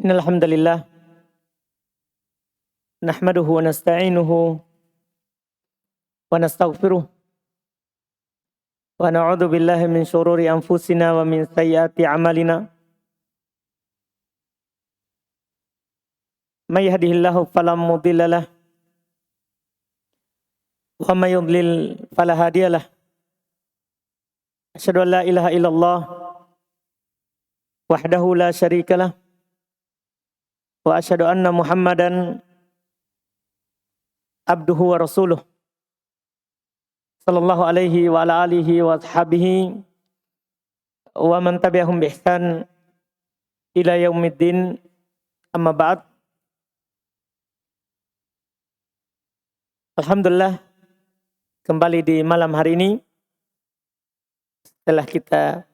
Innal hamdalillah nahmaduhu wa nasta'inuhu wa nastaghfiruh wa na'udzu billahi min syururi anfusina wa min sayyiati a'malina. May yahdihillahu fala mudilla lahu wa may yudlil fala hadiya lahu. Asyhadu an la ilaha illallah wahdahu la syarika lahu wa asyhadu anna Muhammadan abduhu wa rasuluh sallallahu alaihi wa ala alihi wa ashabihi wa man tabi'ahum bi ihsan ila yaumiddin. Amma ba'd. Alhamdulillah, kembali di malam hari ini setelah kita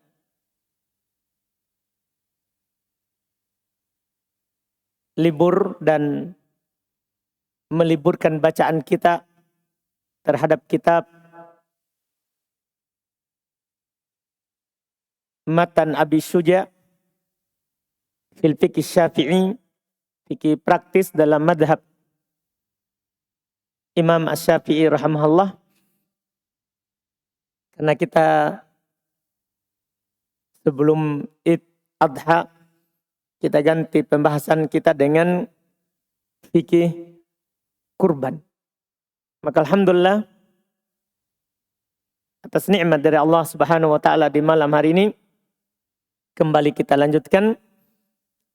libur dan meliburkan bacaan kita terhadap kitab Matan Abi Syuja fil Fiqh Syafi'i, fikih praktis dalam madhab Imam Asy-Syafi'i rahimahullah. Karena kita sebelum Id Adha kita ganti pembahasan kita dengan fikih kurban. Maka alhamdulillah atas nikmat dari Allah Subhanahu wa taala di malam hari ini kembali kita lanjutkan.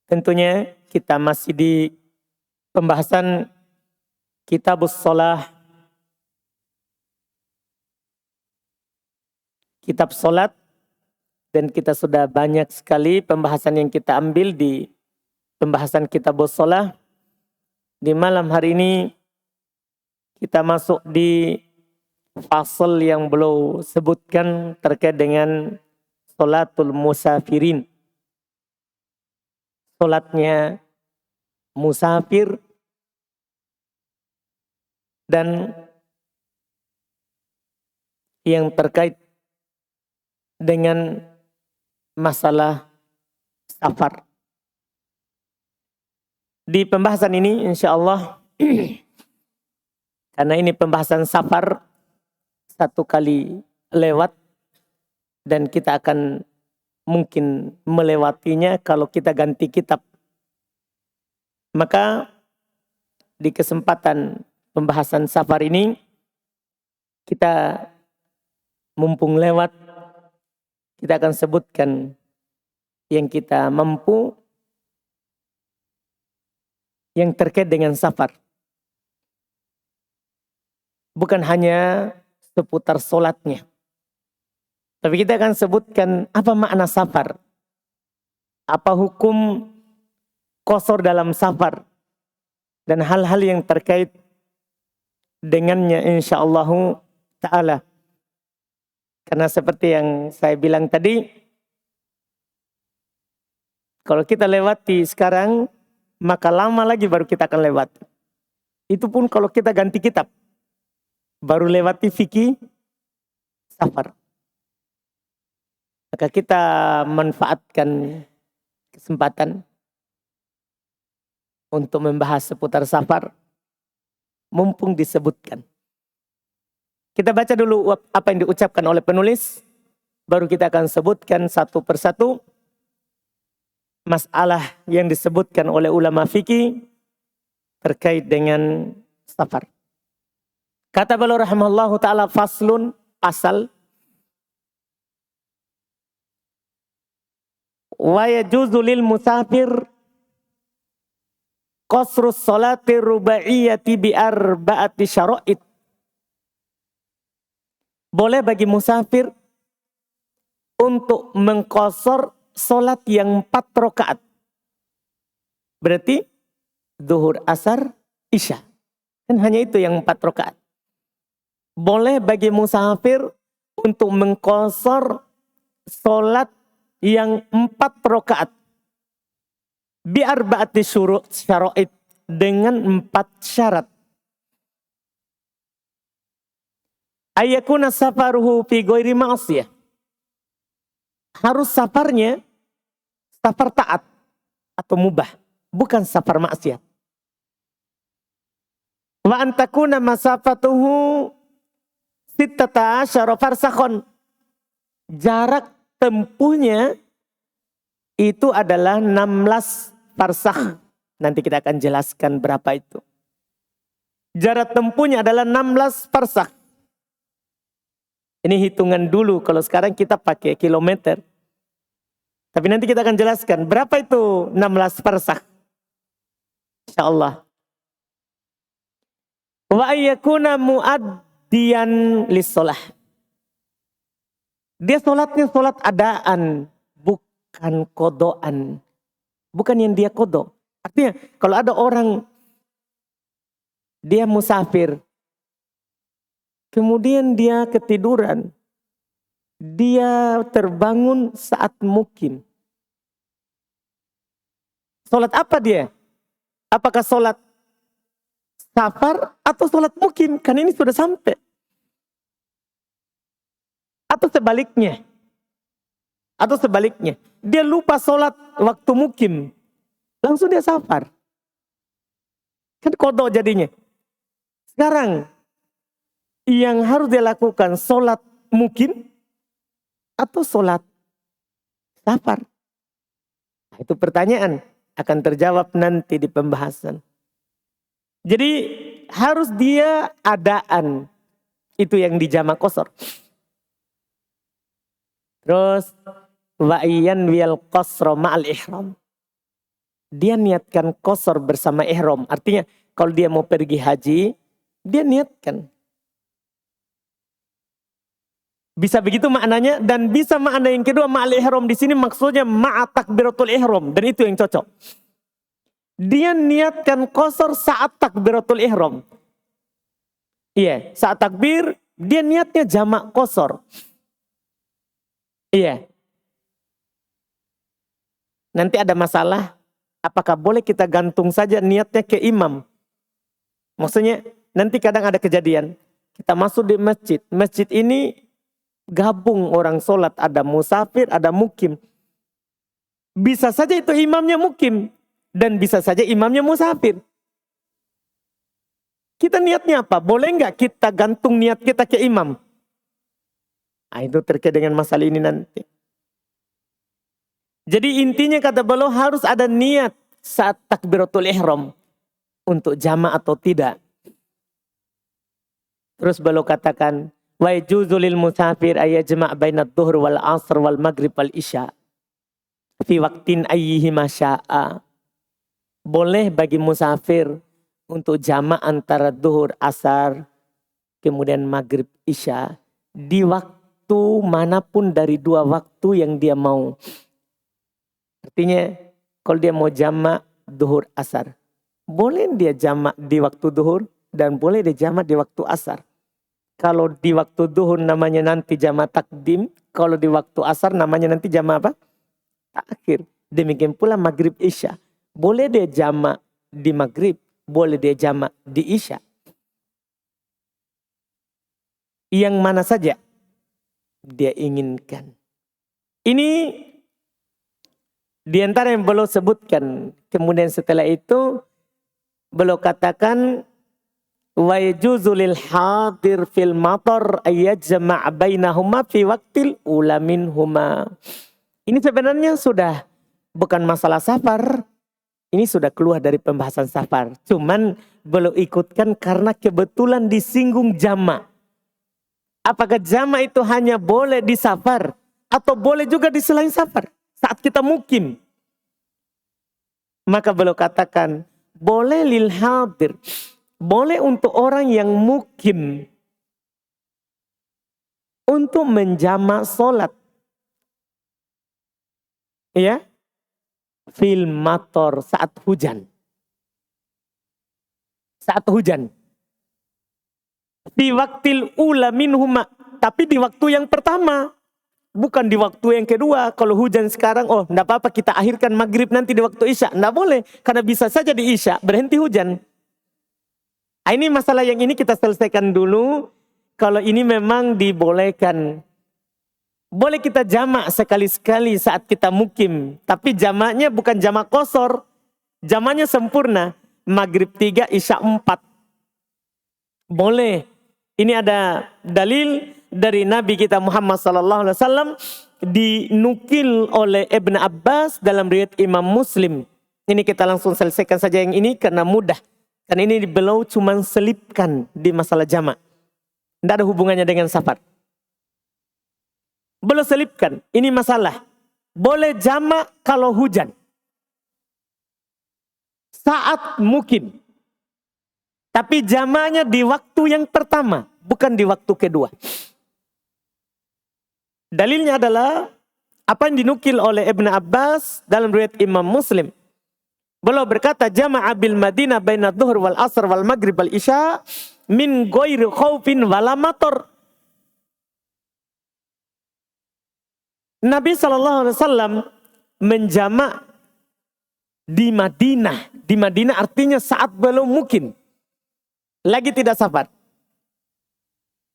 Tentunya kita masih di pembahasan Kitabus Shalah, kitab salat. Dan kita sudah banyak sekali pembahasan yang kita ambil di pembahasan Kitabus Shalah. Di malam hari ini kita masuk di fasal yang beliau sebutkan terkait dengan sholatul musafirin. Sholatnya musafir dan yang terkait dengan masalah safar. Di pembahasan ini insyaAllah karena ini pembahasan safar satu kali lewat dan kita akan mungkin melewatinya kalau kita ganti kitab. Maka di kesempatan pembahasan safar ini kita mumpung lewat, kita akan sebutkan yang kita mampu yang terkait dengan safar. Bukan hanya seputar solatnya. Tapi kita akan sebutkan apa makna safar. Apa hukum qasar dalam safar. Dan hal-hal yang terkait dengannya insyaallah ta'ala. Karena seperti yang saya bilang tadi, kalau kita lewati sekarang, maka lama lagi baru kita akan lewat. Itu pun kalau kita ganti kitab, baru lewati fikih safar. Maka kita manfaatkan kesempatan untuk membahas seputar safar, mumpung disebutkan. Kita baca dulu apa yang diucapkan oleh penulis, baru kita akan sebutkan satu persatu masalah yang disebutkan oleh ulama fikih terkait dengan safar. Kata beliau rahimahullahu ta'ala, faslun, pasal, wa yajuzu lil musafir qasrus salati rubaiyati bi arba'ati syara'id. Boleh bagi musafir untuk mengqasar salat yang 4 rakaat. Berarti zuhur, asar, isya. Kan hanya itu yang 4 rakaat. Boleh bagi musafir untuk mengqasar salat yang 4 rakaat. Bi arba'ati syara'id, dengan 4 syarat. Ayyakuna safaruhu fi ghairi ma'siyah. Harus safarnya safar taat atau mubah. bukan safar maksiat. Wa antakuna masafatuhu sittata asyara farsakhon. Jarak tempuhnya itu adalah 16 farsakh. Nanti kita akan jelaskan berapa itu. Jarak tempuhnya adalah 16 farsakh. Ini hitungan dulu, kalau sekarang kita pakai kilometer. Tapi nanti kita akan jelaskan berapa itu 16 farsakh. Insyaallah. Wa ayyakuna muaddiyan lis-shalah. Dia sholatnya sholat adaan, bukan kodoan. Bukan yang dia kodok. Artinya kalau ada orang, dia musafir, kemudian dia ketiduran, dia terbangun saat mukim. Sholat apa dia? Apakah sholat safar atau sholat mukim? Kan ini sudah sampai. Atau sebaliknya. Atau sebaliknya. Dia lupa sholat waktu mukim. Langsung dia safar. Kan kodok jadinya. Sekarang yang harus dia lakukan sholat mukim atau sholat safar? Nah, itu pertanyaan. Akan terjawab nanti di pembahasan. Jadi harus dia adaan. Itu yang dijamak qasar. Terus wa'iyan wiyal qasra ma'al ihram. Dia niatkan qasar bersama ihram. Artinya kalau dia mau pergi haji, dia niatkan. Bisa begitu maknanya, dan bisa makna yang kedua ma'al ihram di sini maksudnya ma'a takbiratul ihram, dan itu yang cocok. Dia niatkan qasar saat takbiratul ihram. Iya, saat takbir dia niatnya jamak qasar. Iya. Nanti ada masalah, apakah boleh kita gantung saja niatnya ke imam? Maksudnya nanti kadang ada kejadian, kita masuk di masjid. Masjid ini gabung orang sholat, ada musafir, ada mukim. Bisa saja itu imamnya mukim, dan bisa saja imamnya musafir. Kita niatnya apa? Boleh nggak kita gantung niat kita ke imam? Nah, itu terkait dengan masalah ini nanti. Jadi intinya kata beliau harus ada niat saat takbiratul ihram untuk jama' atau tidak. Terus beliau katakan, wa yajuzu lil musafir ay yajma' bainadh dhuhr wal 'asr wal maghrib wal isya fi waqtin ayyihima syaa. Boleh bagi musafir untuk jama' antara zuhur, asar, kemudian maghrib, isya di waktu manapun dari dua waktu yang dia mau. Artinya kalau dia mau jama' zuhur, asar, boleh dia jama' di waktu zuhur dan boleh dia jama' di waktu asar. Kalau di waktu zuhur namanya nanti jama' takdim, kalau di waktu asar namanya nanti jama' apa? Takhir. Demikian pula maghrib, isya. Boleh dia jama' di maghrib, boleh dia jama' di isya. Yang mana saja dia inginkan. Ini di antara yang beliau sebutkan. Kemudian setelah itu beliau katakan wa yajuzu lil hadir fil matar ayyajma' bainahuma fi waqtil ula minhuma. Ini sebenarnya sudah bukan masalah safar. Ini sudah keluar dari pembahasan safar. Cuman beliau ikutkan karena kebetulan disinggung jama'. Apakah jama' itu hanya boleh di safar atau boleh juga di selain safar saat kita mukim? Maka beliau katakan boleh lil hadir. Boleh untuk orang yang mukim untuk menjama' sholat. Ya. Fil mator saat hujan. Saat hujan. Di waktil ula minhuma. Tapi di waktu yang pertama. Bukan di waktu yang kedua. Kalau hujan sekarang, oh enggak apa-apa kita akhirkan maghrib nanti di waktu isya. Enggak boleh. Karena bisa saja di isya berhenti hujan. Nah, ini masalah yang ini kita selesaikan dulu. Kalau ini memang dibolehkan. Boleh kita jamak sekali-sekali saat kita mukim. Tapi jamaknya bukan jamak qasar. Jamannya sempurna. Maghrib 3, Isya 4. Boleh. Ini ada dalil dari Nabi kita Muhammad SAW, dinukil oleh Ibn Abbas dalam riwayat Imam Muslim. Ini kita langsung selesaikan saja yang ini karena mudah. Karena ini beliau cuma selipkan di masalah jamak. Tidak ada hubungannya dengan safar. Beliau selipkan. Ini masalah. Boleh jamak kalau hujan. Saat mungkin. Tapi jamaknya di waktu yang pertama. Bukan di waktu kedua. Dalilnya adalah apa yang dinukil oleh Ibn Abbas dalam riwayat Imam Muslim. Beliau berkata, jama'a bil Madinah baina dhuhr wal asr wal maghrib wal isya min ghairi khaufin wala matar. Nabi SAW menjamak di Madinah. Di Madinah artinya saat belum mungkin. Lagi tidak safar.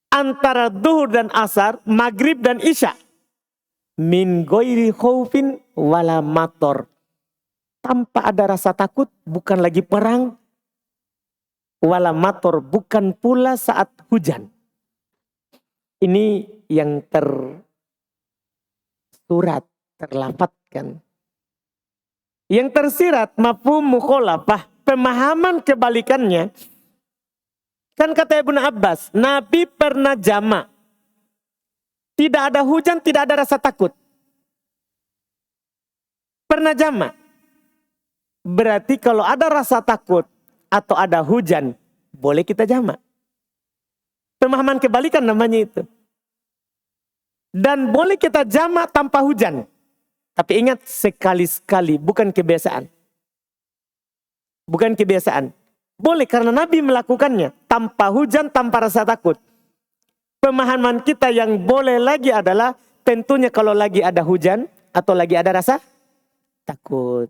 Antara duhur dan asar, maghrib dan isya. Min ghairi khaufin wala matar. Tanpa ada rasa takut, bukan lagi perang. Wala matar, bukan pula saat hujan. Ini yang tersurat, terlafadzkan. Yang tersirat, mafhum mukhalafah, pemahaman kebalikannya. Kan kata Ibnu Abbas, Nabi pernah jamak. Tidak ada hujan, tidak ada rasa takut. Pernah jamak. Berarti kalau ada rasa takut atau ada hujan, boleh kita jamak. Pemahaman kebalikan namanya itu. Dan boleh kita jamak tanpa hujan. Tapi ingat, sekali-sekali, bukan kebiasaan. Bukan kebiasaan. Boleh karena Nabi melakukannya tanpa hujan, tanpa rasa takut. Pemahaman kita yang boleh lagi adalah tentunya kalau lagi ada hujan atau lagi ada rasa takut.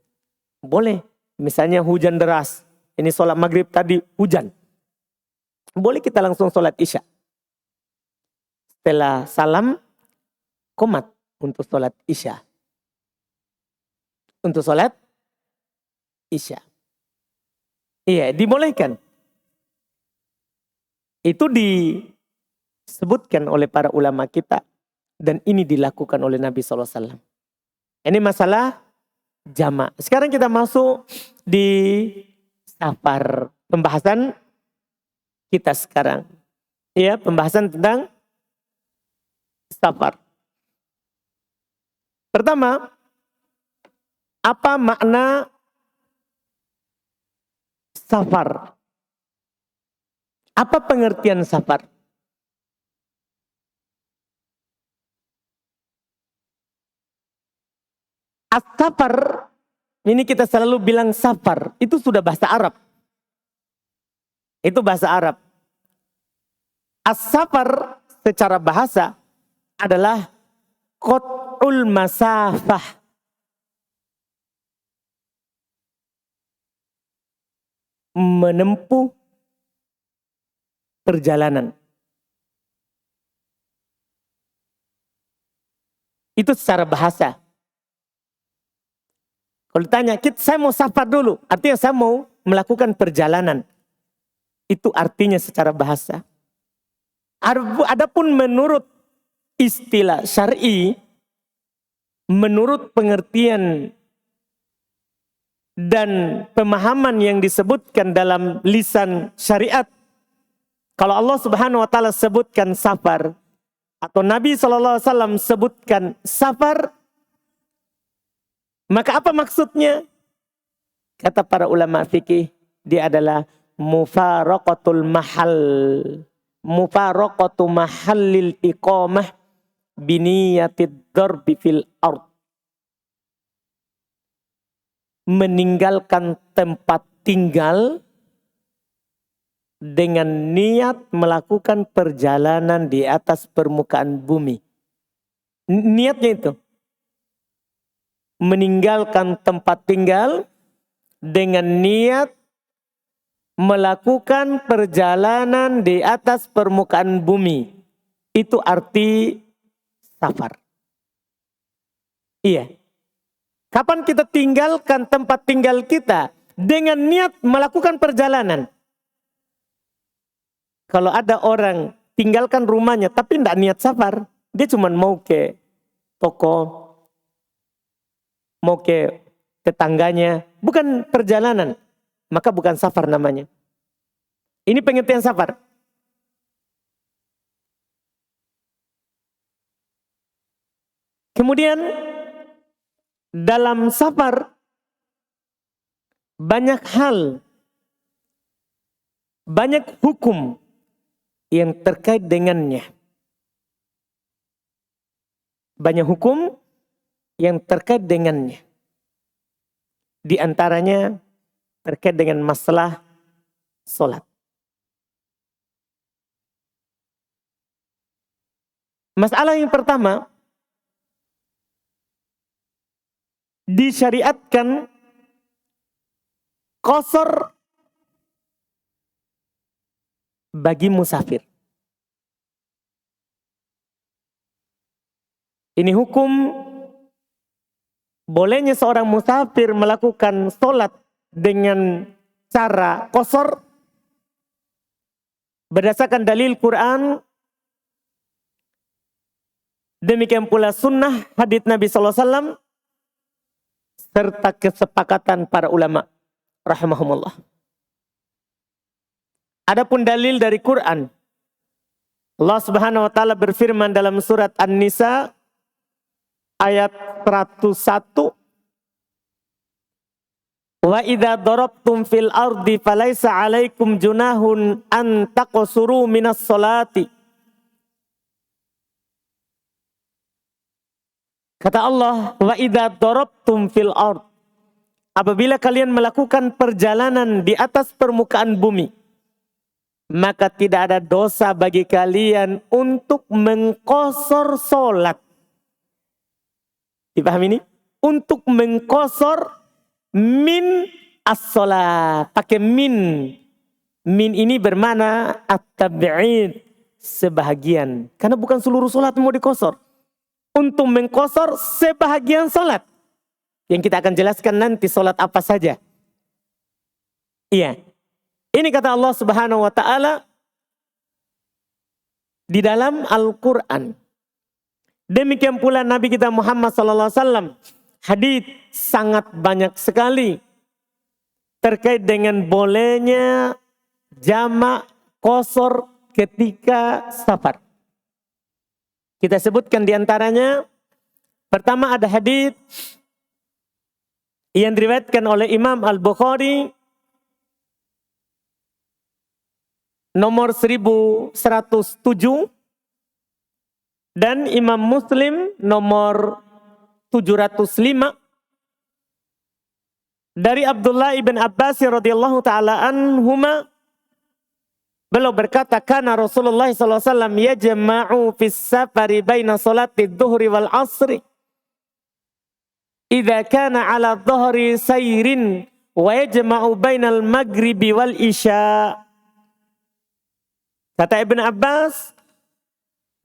Boleh. Misalnya hujan deras. Ini sholat maghrib tadi hujan. Boleh kita langsung sholat isya. Setelah salam, qomat untuk sholat isya. Untuk sholat isya. Iya, dibolehkan. Itu disebutkan oleh para ulama kita. Dan ini dilakukan oleh Nabi SAW. Ini masalah jamak. Sekarang kita masuk di safar. Pembahasan kita sekarang. Ya, pembahasan tentang safar. Pertama, apa makna safar? Apa pengertian safar? As-safar, ini kita selalu bilang safar, itu sudah bahasa Arab. Itu bahasa Arab. As-safar secara bahasa adalah qat'ul masafah. Menempuh perjalanan. Itu secara bahasa. Kalau ditanya, saya mau safar dulu. Artinya saya mau melakukan perjalanan. Itu artinya secara bahasa. Adapun menurut istilah syar'i, menurut pengertian dan pemahaman yang disebutkan dalam lisan syariat, kalau Allah Subhanahu wa taala sebutkan safar atau Nabi SAW sebutkan safar, maka apa maksudnya? Kata para ulama fikih, dia adalah mufaraqatul mahal. Mufaraqatu mahallil iqamah biniyatid darbi fil ard. Meninggalkan tempat tinggal dengan niat melakukan perjalanan di atas permukaan bumi. Niatnya itu. Meninggalkan tempat tinggal dengan niat melakukan perjalanan di atas permukaan bumi. Itu arti safar. Iya. Kapan kita tinggalkan tempat tinggal kita? dengan niat melakukan perjalanan. Kalau ada orang tinggalkan rumahnya tapi tidak niat safar, dia cuma mau ke toko, mau ke tetangganya, bukan perjalanan, maka bukan safar namanya. Ini pengertian safar. Kemudian dalam safar banyak hal, banyak hukum yang terkait dengannya. Banyak hukum yang terkait dengannya. Di antaranya terkait dengan masalah sholat. Masalah yang pertama, disyariatkan qasar bagi musafir. Ini hukum bolehnya seorang musafir melakukan sholat dengan cara qasar berdasarkan dalil Quran, demikian pula sunnah hadits Nabi SAW, serta kesepakatan para ulama rahimahumullah. Adapun dalil dari Quran, Allah Subhanahu wa taala berfirman dalam surat An-Nisa ayat 101, wa idza darabtum fil ardi falaisa 'alaikum junahun an taqsuru minas sholati. Kata Allah, wa idza darabtum fil ard, apabila kalian melakukan perjalanan di atas permukaan bumi, maka tidak ada dosa bagi kalian untuk mengqasar salat. Dipahami ini? Untuk mengqasar min as-salat. Pakai min. Min ini bermakna at-tab'id, sebahagian. Karena bukan seluruh salat mau diqasar. Untuk mengqasar sebahagian salat. Yang kita akan jelaskan nanti salat apa saja. Iya. Ini kata Allah Subhanahu wa taala di dalam Al-Qur'an. Demikian pula Nabi kita Muhammad sallallahu alaihi wasallam, hadits sangat banyak sekali terkait dengan bolehnya jamak qasar ketika safar. Kita sebutkan di antaranya, pertama ada hadits yang diriwayatkan oleh Imam Al-Bukhari nomor 1107 dan Imam Muslim nomor 705 dari Abdullah ibn Abbas radhiyallahu taala anhuma, beliau berkata, kana Rasulullah sallallahu alaihi wasallam yajma'u fis safari baina salati dhuhri wal asri idza kana ala dhahri sayrin wa yajma'u bainal maghribi wal isya. Kata Ibn Abbas,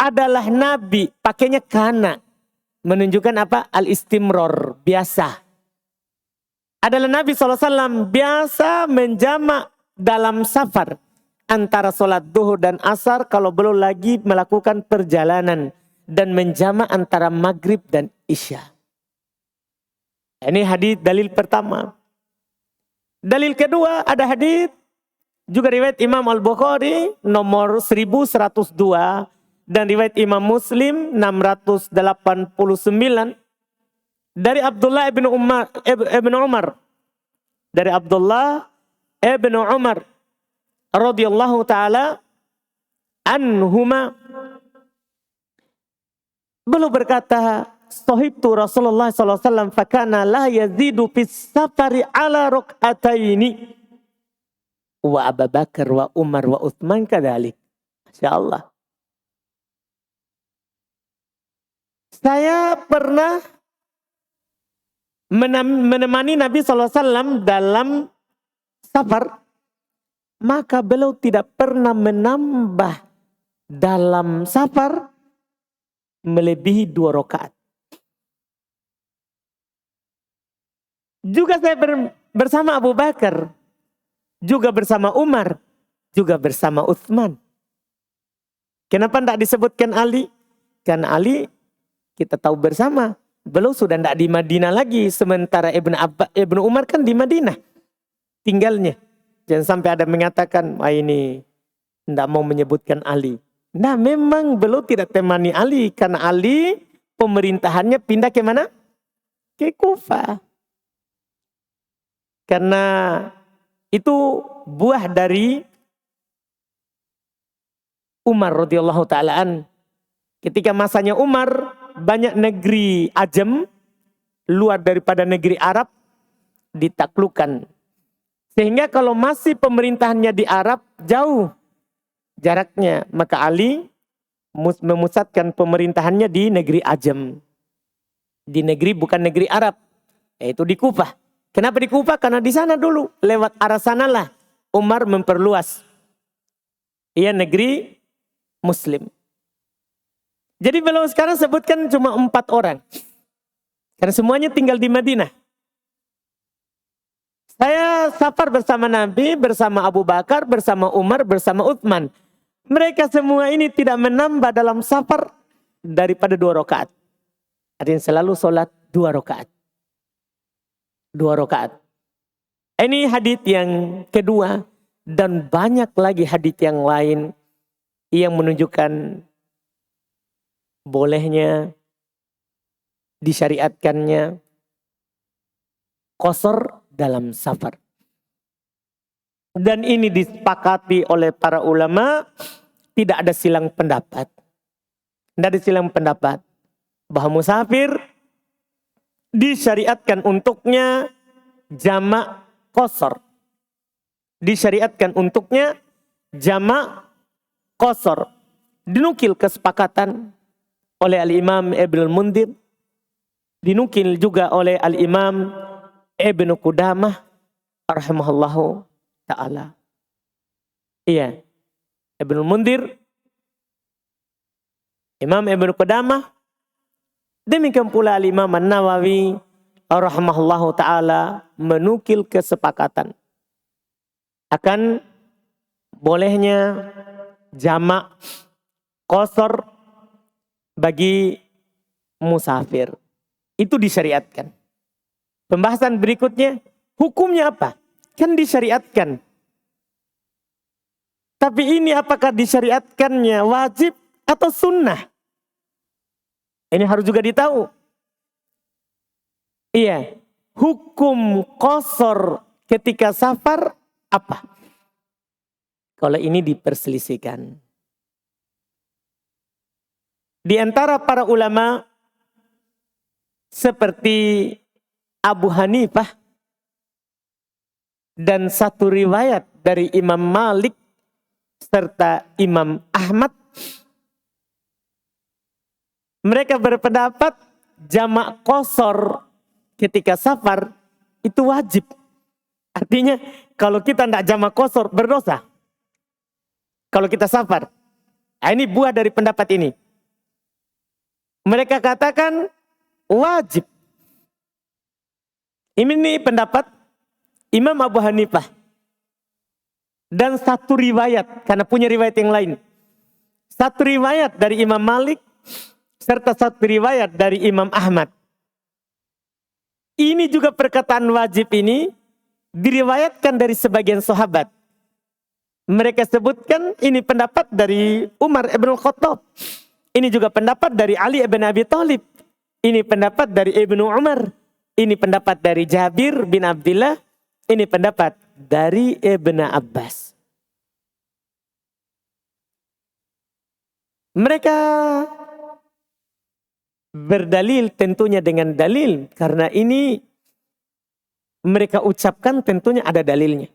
adalah Nabi, pakainya kana, menunjukkan apa? Al-istimror, biasa. Adalah Nabi SAW biasa menjamak dalam safar antara sholat duhur dan asar kalau belum lagi melakukan perjalanan, dan menjamak antara maghrib dan isya. Ini hadis dalil pertama. Dalil kedua ada hadis juga riwayat Imam Al-Bukhari nomor 1102 dan riwayat Imam Muslim 689 dari Abdullah ibn Umar dari Abdullah ibn Umar radhiyallahu taala anhuma, beliau berkata, sahibtu Rasulullah sallallahu alaihi wasallam fakana la yazidu fis safari ala rak'ataini wa Abu Bakar wa Umar wa Utsman kadzalik. Masyaallah. Saya pernah menemani Nabi SAW dalam safar, maka beliau tidak pernah menambah dalam safar melebihi 2 rakaat. Juga saya bersama Abu Bakar, juga bersama Umar, juga bersama Utsman. Kenapa tidak disebutkan Ali? Karena Ali kita tahu bersama, beliau sudah tidak di Madinah lagi, sementara Ibnu Umar kan di Madinah tinggalnya. Jangan sampai ada mengatakan, wah ini tidak mau menyebutkan Ali. Nah, memang beliau tidak temani Ali, karena Ali pemerintahannya pindah ke mana? Ke Kufah. Karena itu buah dari Umar radhiyallahu ta'ala. Ketika masanya Umar, banyak negeri ajam, luar daripada negeri Arab, ditaklukkan. Sehingga kalau masih pemerintahannya di Arab, jauh jaraknya. Maka Ali memusatkan pemerintahannya di negeri ajam. Di negeri bukan negeri Arab, yaitu di Kufah. Kenapa di Kufah? Karena di sana dulu, lewat arah sanalah Umar memperluas. Ia negeri Muslim. Jadi beliau sekarang sebutkan cuma 4 orang. Karena semuanya tinggal di Madinah. Saya safar bersama Nabi, bersama Abu Bakar, bersama Umar, bersama Utsman. Mereka semua ini tidak menambah dalam safar daripada 2 rakaat. Ada yang selalu sholat 2 rakaat. 2 rakaat. Ini hadits yang kedua. Dan banyak lagi hadits yang lain yang menunjukkan bolehnya, disyariatkannya qasar dalam safar. Dan ini disepakati oleh para ulama, tidak ada silang pendapat. Tidak ada silang pendapat bahwa musafir disyariatkan untuknya jamak qasar. Disyariatkan untuknya jamak qasar. Dinukil kesepakatan oleh Al-Imam Ibnul Mundhir, dinukil juga oleh Al-Imam Ibnu Qudamah rahimahullahu ta'ala. Iya, Ibnul Mundhir, Imam Ibnu Qudamah, demikian pula Al-Imam An-Nawawi rahimahullahu ta'ala menukil kesepakatan akan bolehnya jamak qasar bagi musafir. Itu disyariatkan. Pembahasan berikutnya, hukumnya apa? Kan disyariatkan. Tapi ini apakah disyariatkannya wajib atau sunnah? Ini harus juga ditahu. Iya, hukum qasar ketika safar apa? Kalau ini diperselisihkan. Di antara para ulama seperti Abu Hanifah dan satu riwayat dari Imam Malik serta Imam Ahmad, mereka berpendapat jamak qasar ketika safar itu wajib. Artinya kalau kita tidak jamak qasar berdosa. Kalau kita safar. Nah, ini buah dari pendapat ini. Mereka katakan wajib. Ini pendapat Imam Abu Hanifah. Dan satu riwayat, karena punya riwayat yang lain. Satu riwayat dari Imam Malik, serta satu riwayat dari Imam Ahmad. Ini juga perkataan wajib ini diriwayatkan dari sebagian sahabat. Mereka sebutkan ini pendapat dari Umar ibn Khattab. Ini juga pendapat dari Ali ibn Abi Thalib. Ini pendapat dari Ibnu Umar. Ini pendapat dari Jabir bin Abdullah. Ini pendapat dari Ibn Abbas. Mereka berdalil tentunya dengan dalil. Karena ini mereka ucapkan tentunya ada dalilnya.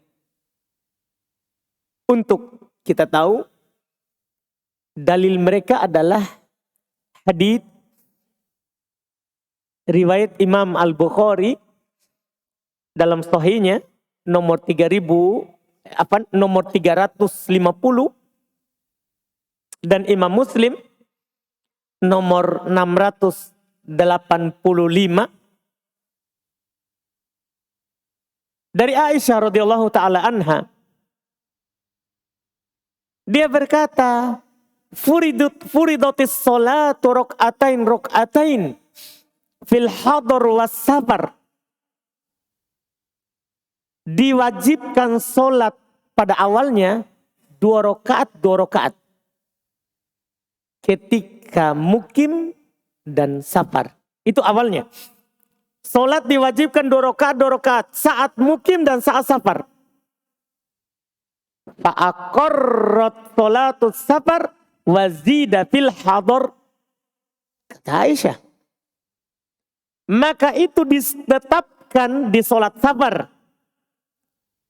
Untuk kita tahu, dalil mereka adalah hadits riwayat Imam Al-Bukhari dalam sahihnya nomor 350 dan Imam Muslim nomor 685 Dari Aisyah radhiyallahu taala anha, dia berkata, furidatis sholatu rok'atain fil hadar was safar. Diwajibkan sholat pada awalnya 2 rakaat ketika mukim dan safar. Itu awalnya. Sholat diwajibkan 2 rakaat saat mukim dan saat safar. Fa'aqarrat sholatus safar wazida fil hadar. Kata Aisyah, maka itu ditetapkan di sholat safar.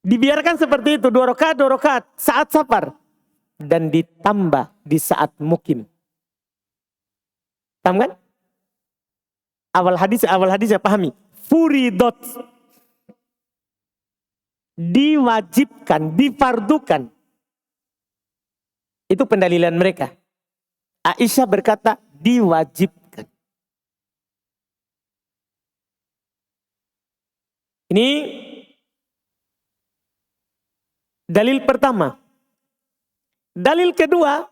Dibiarkan seperti itu, 2 rakaat saat safar. Dan ditambah di saat mukim. Paham kan? Awal hadis ya pahami. Furidot. Diwajibkan, difardukan. Itu pendalilan mereka. Aisyah berkata diwajibkan. Ini dalil pertama. Dalil kedua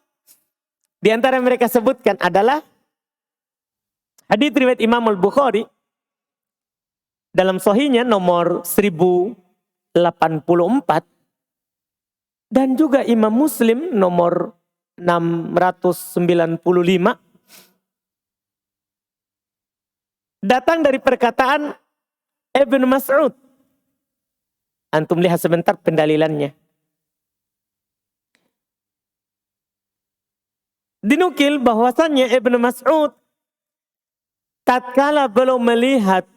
di antara mereka sebutkan adalah hadits riwayat Imam Al-Bukhari dalam sahihnya nomor 1084 dan juga Imam Muslim nomor 695 datang dari perkataan Ibnu Mas'ud. Antum lihat sebentar pendalilannya. Dinukil bahwasannya Ibnu Mas'ud tatkala belum melihat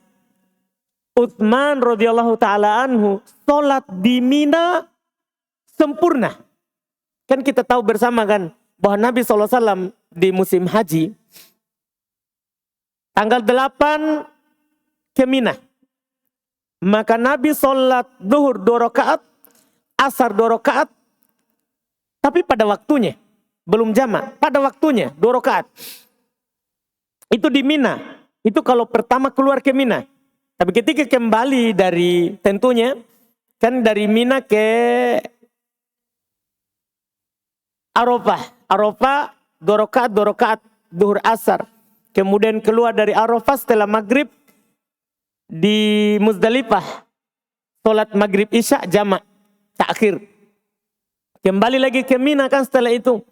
Utsman radhiyallahu taala anhu salat di Mina sempurna. Kan kita tahu bersama kan bahwa Nabi SAW di musim haji tanggal 8 ke Mina. Maka Nabi sholat zuhur 2 rakaat, asar 2 rakaat, tapi pada waktunya. Belum jamak, pada waktunya 2 rakaat. Itu di Mina. Itu kalau pertama keluar ke Mina. Tapi ketika kembali dari tentunya, kan dari Mina ke Arafah. Arafah 2 rakaat, zuhur asar. Kemudian keluar dari Arafah setelah maghrib di Muzdalifah. Sholat maghrib isya jamak, takhir. Kembali lagi ke Mina kan setelah itu.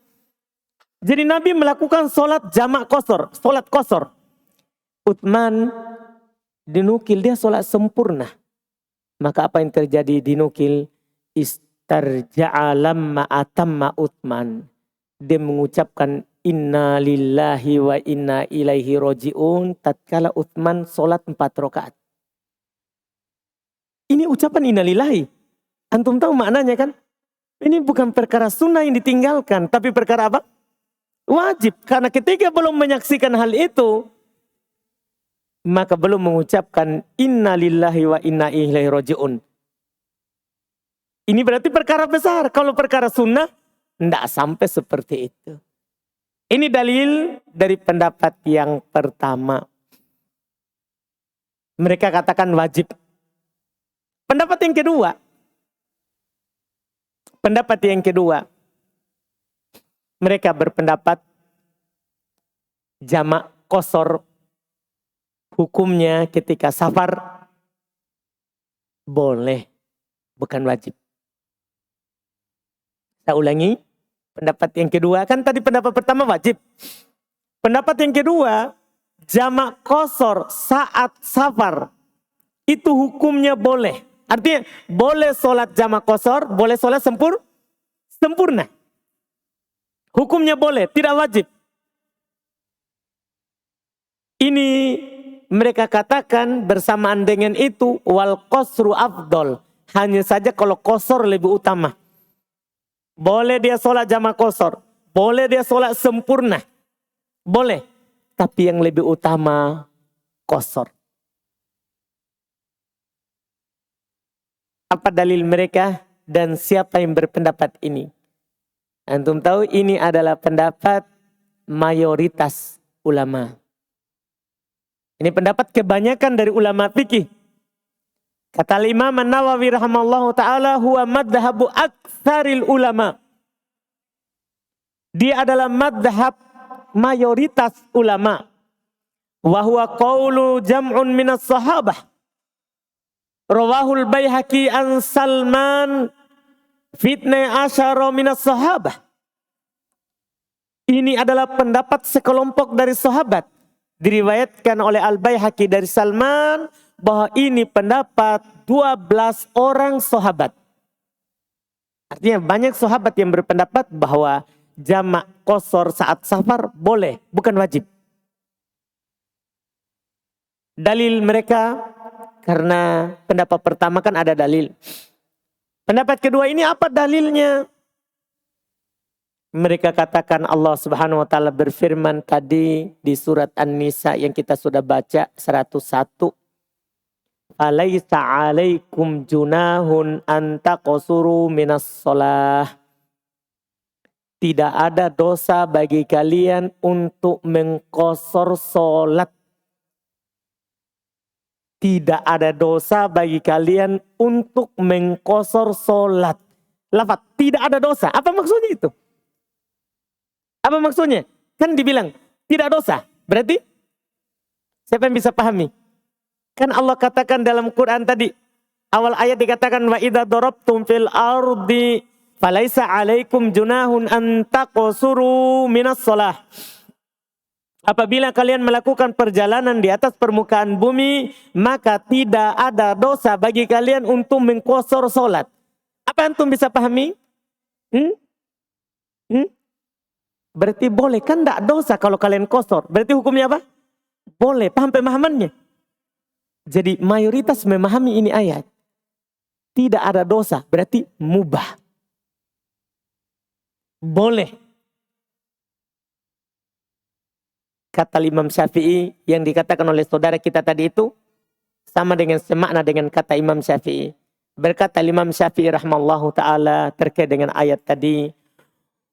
Jadi Nabi melakukan sholat jamak qasar, sholat qasar. Utsman dinukil dia sholat sempurna. Maka apa yang terjadi dinukil? Istarja'a lamma atamma Utsman. Dia mengucapkan inna lillahi wa inna ilaihi roji'un. Tatkala Utsman sholat 4 rakaat. Ini ucapan inna lillahi. Antum tahu maknanya kan? Ini bukan perkara sunnah yang ditinggalkan. Tapi perkara apa? Wajib. Karena ketika belum menyaksikan hal itu, maka belum mengucapkan inna lillahi wa inna ilaihi roji'un. Ini berarti perkara besar. Kalau perkara sunnah, tidak sampai seperti itu. Ini dalil dari pendapat yang pertama. Mereka katakan wajib. Pendapat yang kedua. Mereka berpendapat jamak qasar hukumnya ketika safar boleh, bukan wajib. Saya ulangi, pendapat yang kedua, kan tadi pendapat pertama wajib. Pendapat yang kedua, jamak qasar saat safar itu hukumnya boleh. Artinya boleh sholat jamak qasar, boleh sholat sempurna. Hukumnya boleh, tidak wajib. Ini mereka katakan bersamaan dengan itu wal qasru afdol. Hanya saja kalau qasar lebih utama. Boleh dia sholat jamak qasar, boleh dia sholat sempurna. Boleh, tapi yang lebih utama qasar. Apa dalil mereka dan siapa yang berpendapat ini? Antum tahu ini adalah pendapat mayoritas ulama. Ini pendapat kebanyakan dari ulama fikih. Kata Imam An-Nawawi rahimallahu ta'ala, huwa madhabu aktsaril ulama. Dia adalah madhab mayoritas ulama. Wa huwa qawlu jam'un minas sahabah. Rawahul Baihaqi an Salman fitnai asyara minas sahabah. Ini adalah pendapat sekelompok dari sahabat. Diriwayatkan oleh Al-Baihaqi dari Salman bahwa ini pendapat 12 orang sahabat. Artinya banyak sahabat yang berpendapat bahwa jamak qasar saat safar boleh, bukan wajib. Dalil mereka, karena pendapat pertama kan ada dalil. Pendapat kedua ini apa dalilnya? Mereka katakan Allah Subhanahu wa taala berfirman tadi di surat An-Nisa yang kita sudah baca 101. Alaisa 'alaikum junahun an taqsuru minas shalah. Tidak ada dosa bagi kalian untuk mengqasar salat. Tidak ada dosa bagi kalian untuk mengqasar salat. Lafaz tidak ada dosa. Apa maksudnya itu? Apa maksudnya? Kan dibilang tidak dosa. Berarti siapa yang bisa pahami? Kan Allah katakan dalam Quran tadi, awal ayat dikatakan wa idza darabtum fil ardi falaisa 'alaikum junahun an taqsuru minas shalah. Apabila kalian melakukan perjalanan di atas permukaan bumi, maka tidak ada dosa bagi kalian untuk mengqasar salat. Apa antum bisa pahami? Berarti boleh, kan tidak dosa kalau kalian qasar. Berarti hukumnya apa? Boleh, paham pemahamannya? Jadi mayoritas memahami ini ayat. Tidak ada dosa, berarti mubah. Boleh. Kata Imam Syafi'i yang dikatakan oleh saudara kita tadi itu sama dengan semakna dengan kata Imam Syafi'i. Berkata Imam Syafi'i rahmallahu ta'ala terkait dengan ayat tadi.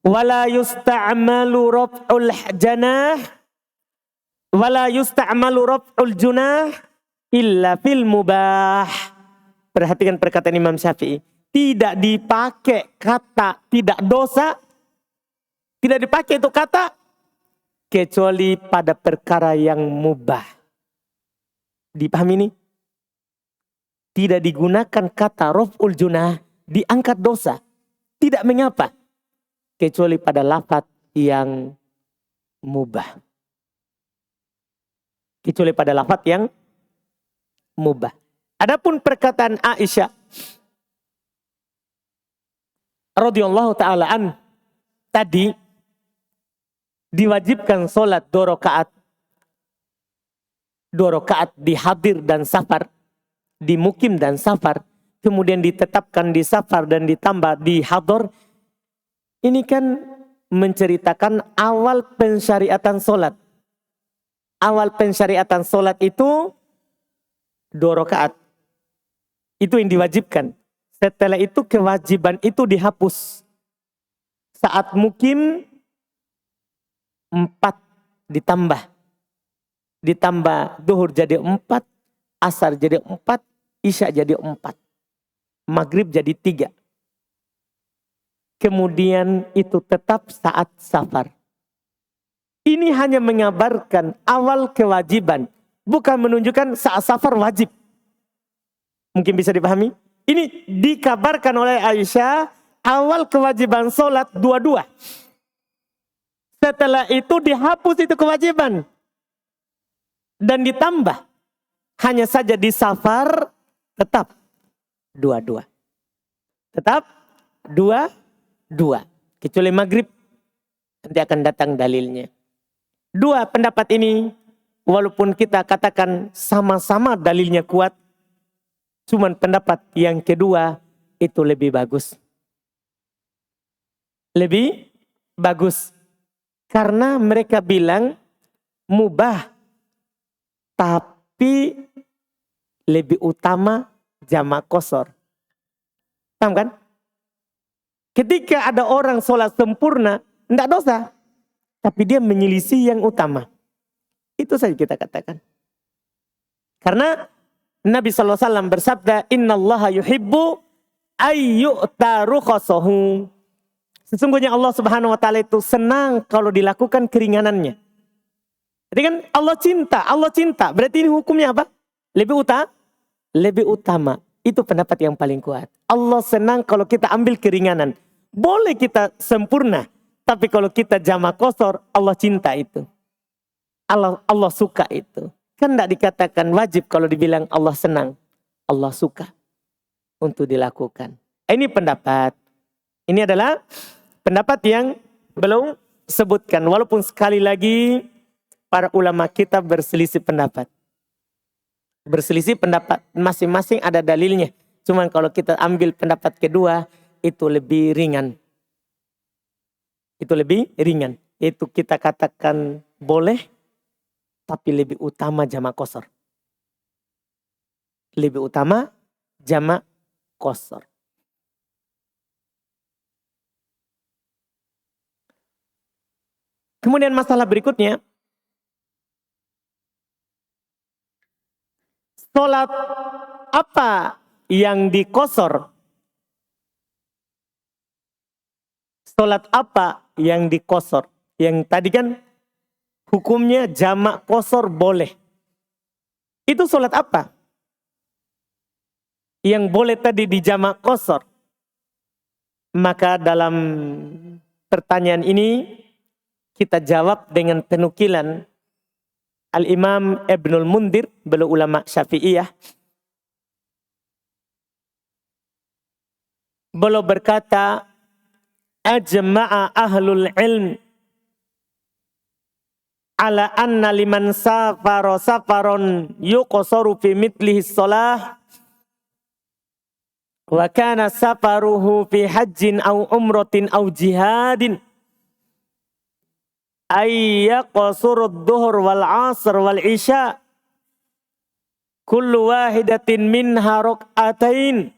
Wala yusta'malu raf'ul janah. Wala yusta'malu raf'ul junah illa fil mubah. Perhatikan perkataan Imam Syafi'i. Tidak dipakai kata tidak dosa. Tidak dipakai itu kata kecuali pada perkara yang mubah. Dipahami ini? Tidak digunakan kata raf'ul junah diangkat dosa. Tidak mengapa. Kecuali pada lafaz yang mubah. Kecuali pada lafaz yang mubah. Adapun perkataan Aisyah radhiyallahu taala an tadi diwajibkan sholat 2 rakaat. 2 rakaat di hadir dan safar, di mukim dan safar, kemudian ditetapkan di safar dan ditambah di hadar. Ini kan menceritakan awal pensyariatan sholat. Awal pensyariatan sholat itu 2 rakaat. Itu yang diwajibkan. Setelah itu kewajiban itu dihapus. Saat mukim 4 ditambah. Ditambah duhur jadi 4, asar jadi 4, isya jadi 4. Maghrib jadi 3. Kemudian itu tetap saat safar. Ini hanya mengabarkan awal kewajiban. Bukan menunjukkan saat safar wajib. Mungkin bisa dipahami? Ini dikabarkan oleh Aisyah awal kewajiban sholat 2-2. Setelah itu dihapus itu kewajiban. Dan ditambah. Hanya saja di safar tetap 2-2. Tetap 2-2. Kecuali maghrib. Nanti akan datang dalilnya. 2 pendapat ini. Walaupun kita katakan sama-sama dalilnya kuat. Cuman pendapat yang kedua itu lebih bagus. Lebih bagus. Karena mereka bilang mubah. Tapi lebih utama jamak qasar. Paham kan? Ketika ada orang sholat sempurna, tidak dosa. Tapi dia menyelisih yang utama. Itu saja kita katakan. Karena Nabi SAW bersabda, Innallaha yuhibbu ayyu'ta rukhasahu. Sesungguhnya Allah Subhanahu wa taala itu senang kalau dilakukan keringanannya. Jadi kan Allah cinta. Berarti ini hukumnya apa? Lebih utama. Itu pendapat yang paling kuat. Allah senang kalau kita ambil keringanan. Boleh kita sempurna, tapi kalau kita jamak qasar, Allah cinta itu. Allah suka itu. Kan tidak dikatakan wajib kalau dibilang Allah senang. Allah suka untuk dilakukan. Ini pendapat. Ini adalah pendapat yang belum sebutkan. Walaupun sekali lagi para ulama kita berselisih pendapat. Berselisih pendapat masing-masing ada dalilnya. Cuman kalau kita ambil pendapat kedua itu lebih ringan. Itu kita katakan boleh tapi lebih utama jamak qasar. Lebih utama jamak qasar. Kemudian masalah berikutnya, sholat apa yang diqasar? Sholat apa yang diqasar? Yang tadi kan hukumnya jamak qasar boleh. Itu sholat apa? Yang boleh tadi di jamak qasar. Maka dalam pertanyaan ini kita jawab dengan penukilan Al-Imam Ibnul Mundhir, beliau ulama Syafi'iyah. Beliau berkata, ajma'a ahlul ilm ala anna liman safara safaron yuqsaru fi mitlihi shalah wa kana safaruhu fi hajjin aw umratin aw jihadin ayyaqsurud dhuhr wal asr wal isya kullu wahidatin minha rak'atain.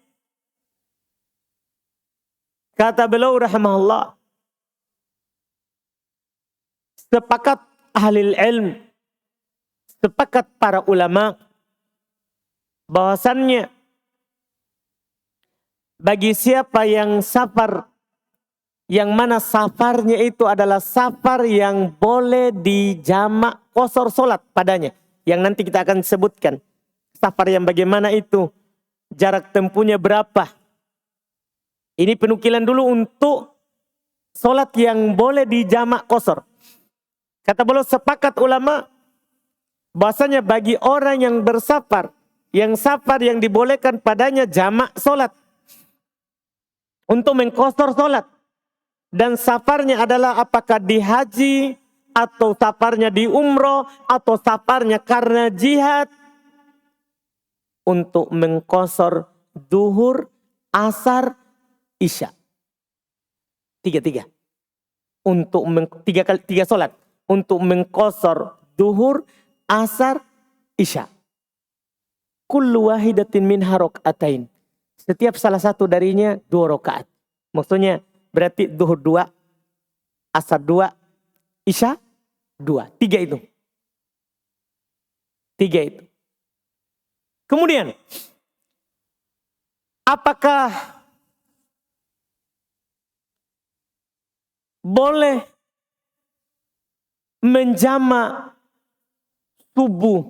Kata beliau rahimahullah, sepakat ahli ilm, sepakat para ulama bahwasannya bagi siapa yang safar, yang mana safarnya itu adalah safar yang boleh dijamak qasar solat padanya. Yang nanti kita akan sebutkan. Safar yang bagaimana itu, jarak tempuhnya berapa. Ini penukilan dulu untuk solat yang boleh dijamak qasar. Kata beliau sepakat ulama bahasanya bagi orang yang bersafar, yang safar yang dibolehkan padanya jamak solat. Untuk mengqasar solat. Dan safarnya adalah apakah di haji, atau safarnya di umroh, atau safarnya karena jihad. Untuk mengqasar duhur, asar, isya. Tiga. Untuk tiga solat. Untuk mengqasar duhur, asar, isya. Kullu wahidatin minha rak'atain. Setiap salah satu darinya 2 rakaat. Maksudnya berarti duhur 2, asar 2, isya 2. 3 itu. Kemudian, apakah boleh menjamak subuh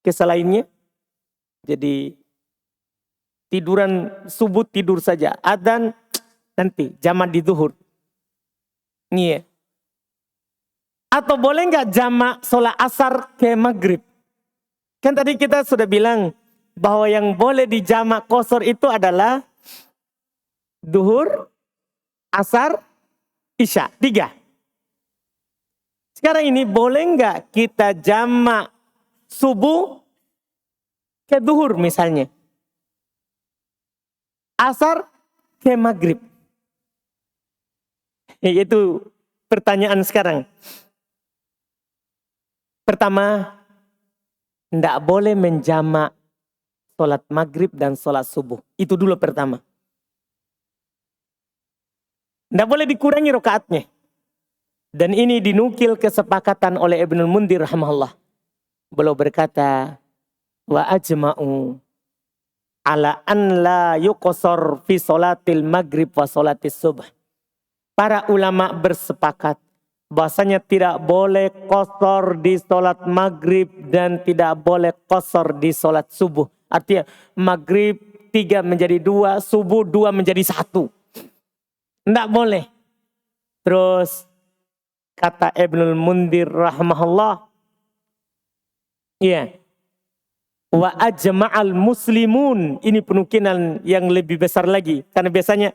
ke selainnya? Jadi tiduran subuh tidur saja, adzan nanti jamak di zuhur. Iya. Atau boleh nggak jamak sholat asar ke maghrib? Kan tadi kita sudah bilang bahwa yang boleh dijamak qasar itu adalah duhur, asar, isya. 3. Sekarang ini boleh nggak kita jamak subuh ke duhur misalnya? Asar ke maghrib. Itu pertanyaan sekarang. Pertama, tidak boleh menjamak sholat maghrib dan sholat subuh. Itu dulu pertama. Tidak boleh dikurangi rakaatnya. Dan ini dinukil kesepakatan oleh Ibnul Mundhir rahimahullah. Beliau berkata, wa ajma'u ala an la yuqsar fi salatil maghrib wa salatis subh. Para ulama bersepakat bahwasanya tidak boleh qasar di salat maghrib dan tidak boleh qasar di salat subuh. Artinya maghrib 3 menjadi 2, subuh 2 menjadi 1. Tidak boleh. Terus kata Ibnul Mundhir rahimahullah, iya, wa ajma'al muslimun, ini penukilan yang lebih besar lagi. Karena biasanya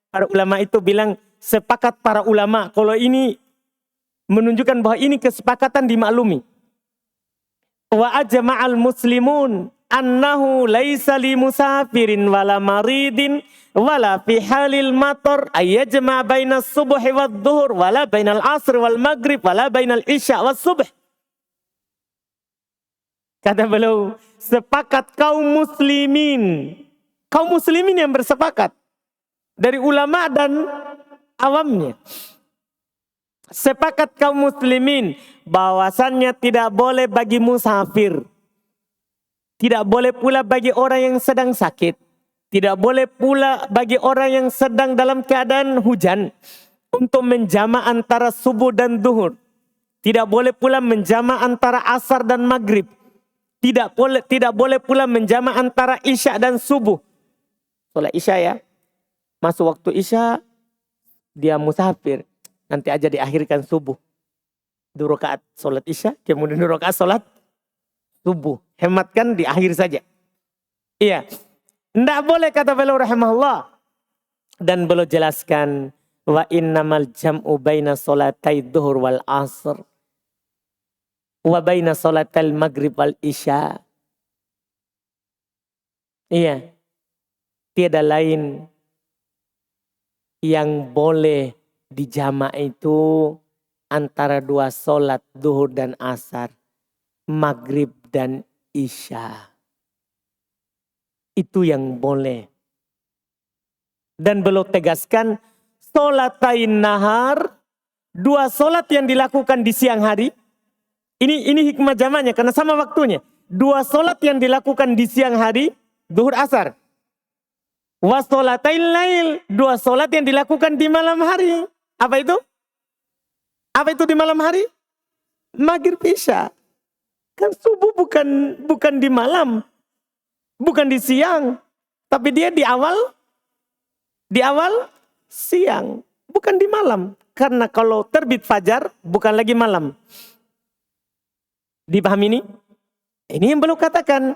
para ulama itu bilang sepakat para ulama. Kalau ini menunjukkan bahwa ini kesepakatan dimaklumi. Wa ajma'al muslimun annahu laisa li musafirin wala maridin wala fi halil matar ayyajma' bainas subuhi wad dhuhur wala bainal asr wal maghrib wala bainal isya was subh. Kata beliau, sepakat kaum muslimin. Kaum muslimin yang bersepakat. Dari ulama dan awamnya. Sepakat kaum muslimin bahwasannya tidak boleh bagi musafir. Tidak boleh pula bagi orang yang sedang sakit. Tidak boleh pula bagi orang yang sedang dalam keadaan hujan untuk menjama antara subuh dan duhur. Tidak boleh pula menjama antara asar dan maghrib. Tidak boleh pula menjama antara isya dan subuh. Solat isya ya. Masuk waktu isya, dia musafir. Nanti aja diakhirkan subuh. 2 rakaat solat isya, kemudian 2 rakaat solat subuh. Hematkan di akhir saja. Iya. Tidak boleh kata beliau rahimahullah. Dan beliau jelaskan. Wa innamal jam'u baina solatai duhur wal asr. Wa baina salatal maghrib wal isya. Iya. Tiada lain yang boleh dijama' itu antara 2 solat duhur dan asar, maghrib dan isya. Itu yang boleh. Dan beliau tegaskan solatain nahar, 2 solat yang dilakukan di siang hari. Ini hikmah jamaknya karena sama waktunya. 2 solat yang dilakukan di siang hari, duhur asar. Wa solatain lail, 2 solat yang dilakukan di malam hari. Apa itu? Apa itu di malam hari? Maghrib isya. Kan subuh bukan di malam. Bukan di siang. Tapi dia di awal siang. Bukan di malam. Karena kalau terbit fajar bukan lagi malam. Dipahami ini? Ini yang belum katakan.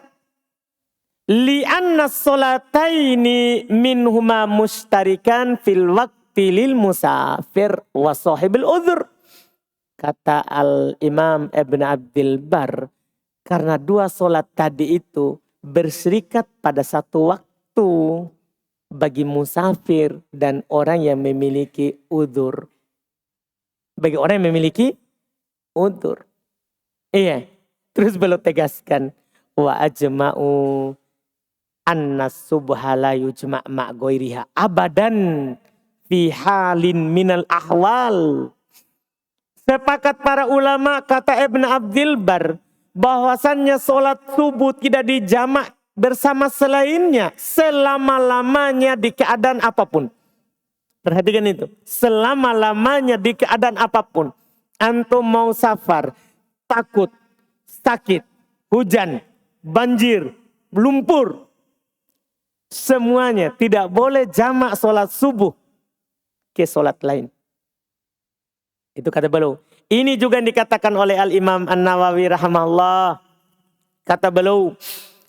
Li'anna solataini minhuma mustarikan fil waqti lil musafir wa sahibil udhur. Kata Al-Imam Ibn Abdul Bar. Karena 2 solat tadi itu berserikat pada satu waktu bagi musafir dan orang yang memiliki udhur. Bagi orang yang memiliki udhur. Iya. Terus beliau tegaskan. Wa ajma'u anna subha la yujma' ma' ghairiha abadan fi halin minal ahwal. Sepakat para ulama kata Ibn Abdul Bar bahwasannya solat subuh tidak dijamak bersama selainnya selama-lamanya di keadaan apapun. Perhatikan itu. Selama-lamanya di keadaan apapun. Antum mau safar, takut, sakit, hujan, banjir, lumpur. Semuanya tidak boleh jamak solat subuh ke solat lain. Itu kata beliau. Ini juga yang dikatakan oleh Al-Imam An-Nawawi rahimahullah. Kata beliau,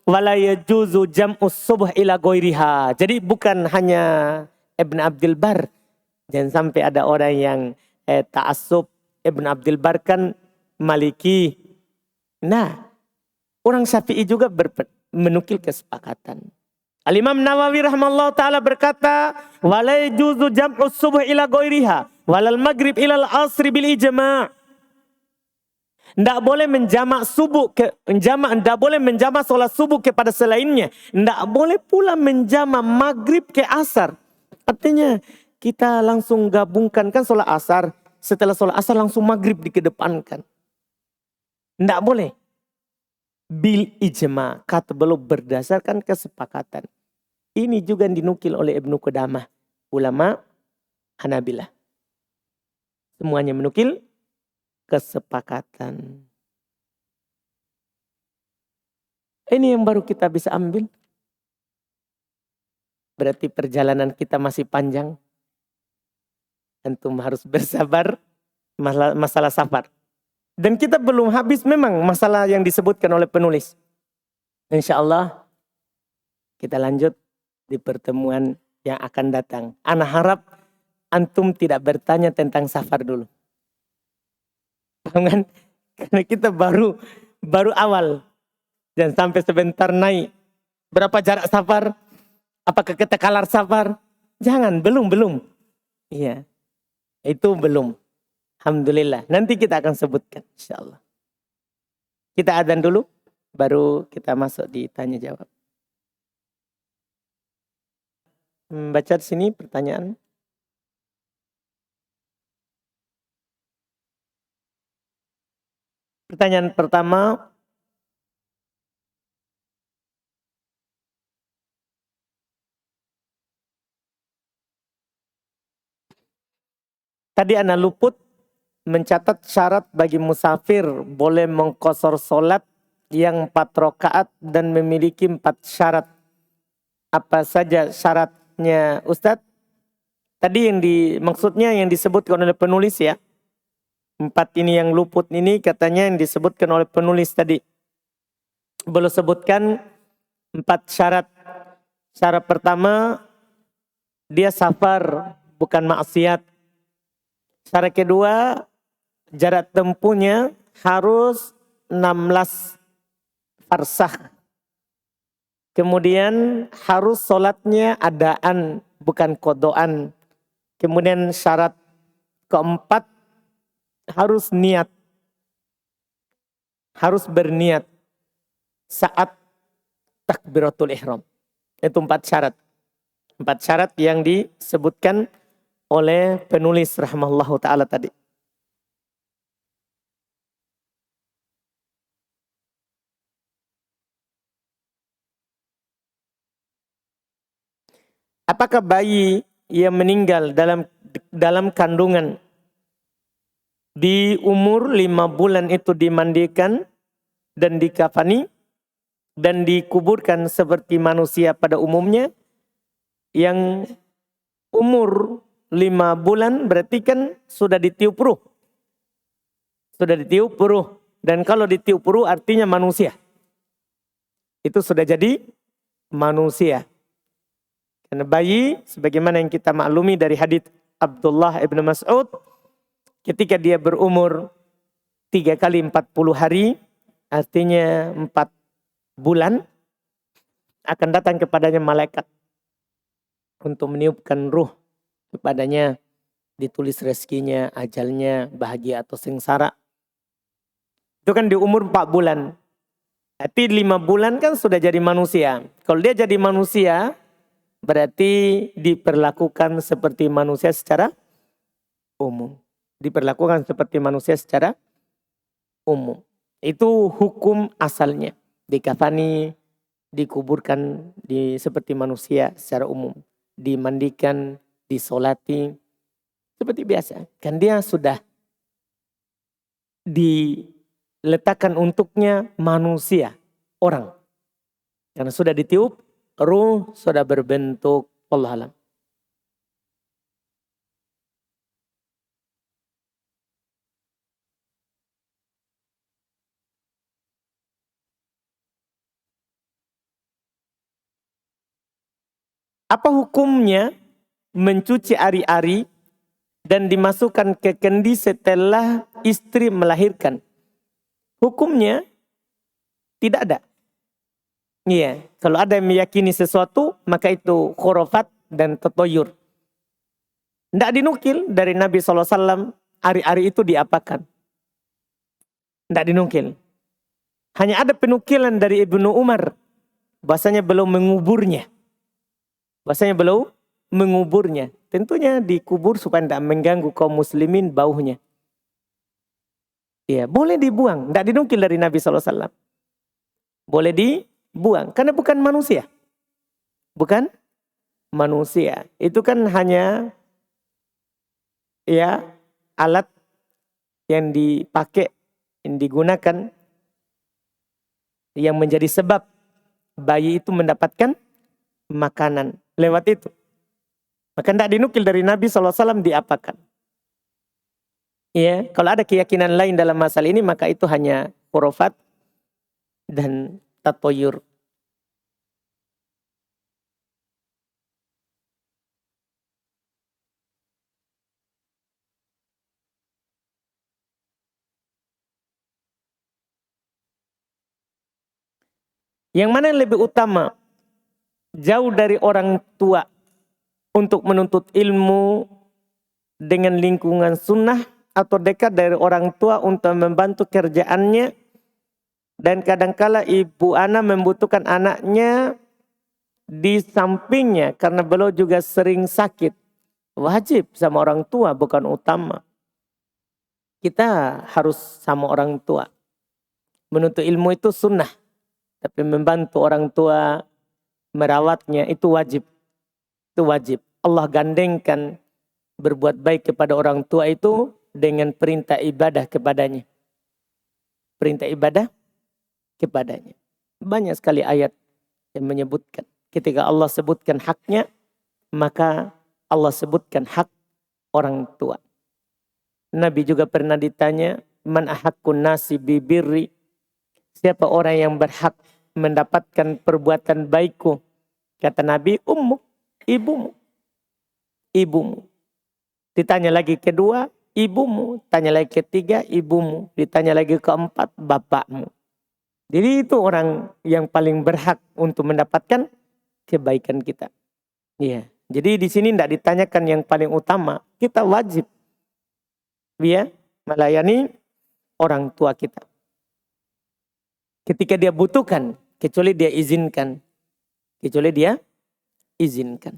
wala yajuzu jam'us subuh ila ghairiha. Jadi bukan hanya Ibn Abdul Bar. Jangan sampai ada orang yang ta'assub. Ibn Abdul Bar kan Maliki. Nah, orang Syafi'i juga menukil kesepakatan. Al-Imam Nawawi rahimahullah ta'ala berkata, wala yajuzu jam'us subuh ila ghairiha walal maghrib ilal asri bil ijma'. Tidak boleh menjamak subuh tidak boleh menjamak solat subuh kepada selainnya. Tidak boleh pula menjamak maghrib ke asar. Artinya kita langsung gabungkan kan solat asar. Setelah solat asar langsung maghrib dikedepankan. Tidak boleh. bil ijma, kata beliau berdasarkan kesepakatan. Ini juga dinukil oleh Ibnu Qudamah, ulama Hanabilah. Semuanya menukil kesepakatan. Ini yang baru kita bisa ambil. Berarti perjalanan kita masih panjang. Antum harus bersabar masalah safar. Dan kita belum habis memang masalah yang disebutkan oleh penulis. Insya Allah kita lanjut di pertemuan yang akan datang. Ana harap antum tidak bertanya tentang safar dulu. Paham kan? Karena kita baru awal. Dan sampai sebentar naik. Berapa jarak safar? Apakah kita kalar safar? Jangan, belum. Iya. Itu belum. Alhamdulillah. Nanti kita akan sebutkan insyaallah. Kita adzan dulu. Baru kita masuk di tanya jawab. Baca di sini pertanyaan. Pertanyaan pertama. Tadi ana luput mencatat syarat bagi musafir boleh mengqashar solat yang 4 rakaat dan memiliki 4 syarat. Apa saja syaratnya Ustadz? Tadi maksudnya yang disebutkan oleh penulis ya. 4 ini yang luput ini katanya yang disebutkan oleh penulis tadi. Belum sebutkan 4 syarat. Syarat pertama, dia safar bukan maksiat. Syarat kedua, jarak tempuhnya harus 16 farsakh. Kemudian harus sholatnya adaan, bukan kodoan. Kemudian syarat keempat, harus niat. Harus berniat saat takbiratul ihram. Itu 4 syarat. 4 syarat yang disebutkan oleh penulis rahimahullahu ta'ala tadi. Apakah bayi yang meninggal dalam kandungan di umur 5 bulan itu dimandikan dan dikafani dan dikuburkan seperti manusia pada umumnya? Yang umur 5 bulan berarti kan sudah ditiup ruh. Sudah ditiup ruh. Dan kalau ditiup ruh artinya manusia. Itu sudah jadi manusia. Karena bayi sebagaimana yang kita maklumi dari hadits Abdullah ibn Mas'ud. Ketika dia berumur 3 kali 40 hari. Artinya 4 bulan. Akan datang kepadanya malaikat. Untuk meniupkan ruh kepadanya, ditulis rezekinya, ajalnya, bahagia atau sengsara. Itu kan di umur 4 bulan. Tapi 5 bulan kan sudah jadi manusia. Kalau dia jadi manusia, berarti diperlakukan seperti manusia secara umum. Diperlakukan seperti manusia secara umum. Itu hukum asalnya. Dikafani, dikuburkan seperti manusia secara umum. Dimandikan, disolati seperti biasa. Kan dia sudah diletakkan untuknya manusia, orang. Karena sudah ditiup, ruh sudah berbentuk. Wallahu a'lam. Apa hukumnya mencuci ari-ari dan dimasukkan ke kendi setelah istri melahirkan? Hukumnya tidak ada. Iya, kalau ada yang meyakini sesuatu maka itu khurafat dan tatoyur. Tidak dinukil dari Nabi SAW ari-ari itu diapakan. Tidak dinukil. Hanya ada penukilan dari Ibnu Umar. Bahasanya belum menguburnya. Tentunya dikubur supaya tidak mengganggu kaum muslimin baunya. Ya, boleh dibuang. Tidak dinukil dari Nabi SAW. boleh dibuang karena bukan manusia. Bukan manusia. Itu kan hanya ya alat yang dipakai, yang digunakan, yang menjadi sebab bayi itu mendapatkan makanan lewat itu. Maka tidak dinukil dari Nabi SAW diapakan. Ya, kalau ada keyakinan lain dalam masalah ini maka itu hanya khurafat dan tatoyur. Yang mana yang lebih utama? Jauh dari orang tua untuk menuntut ilmu dengan lingkungan sunnah, atau dekat dari orang tua untuk membantu kerjaannya, dan kadangkala ibu anak membutuhkan anaknya di sampingnya karena beliau juga sering sakit. Wajib sama orang tua, bukan utama. Kita harus sama orang tua. Menuntut ilmu itu sunnah, tapi membantu orang tua merawatnya itu wajib. Itu wajib. Allah gandengkan berbuat baik kepada orang tua itu dengan perintah ibadah kepadanya. Perintah ibadah kepadanya. Banyak sekali ayat yang menyebutkan. Ketika Allah sebutkan haknya, maka Allah sebutkan hak orang tua. Nabi juga pernah ditanya, man ahaqqun nasi bibirri, siapa orang yang berhak mendapatkan perbuatan baikku? Kata Nabi, ummu, ibumu. Ibumu. Ditanya lagi kedua, ibumu. Tanya lagi ketiga, ibumu. Ditanya lagi keempat, bapakmu. Jadi itu orang yang paling berhak untuk mendapatkan kebaikan kita. Iya. Jadi di sini tidak ditanyakan yang paling utama. Kita wajib ya melayani orang tua kita. Ketika dia butuhkan, kecuali dia izinkan. Kecuali dia izinkan.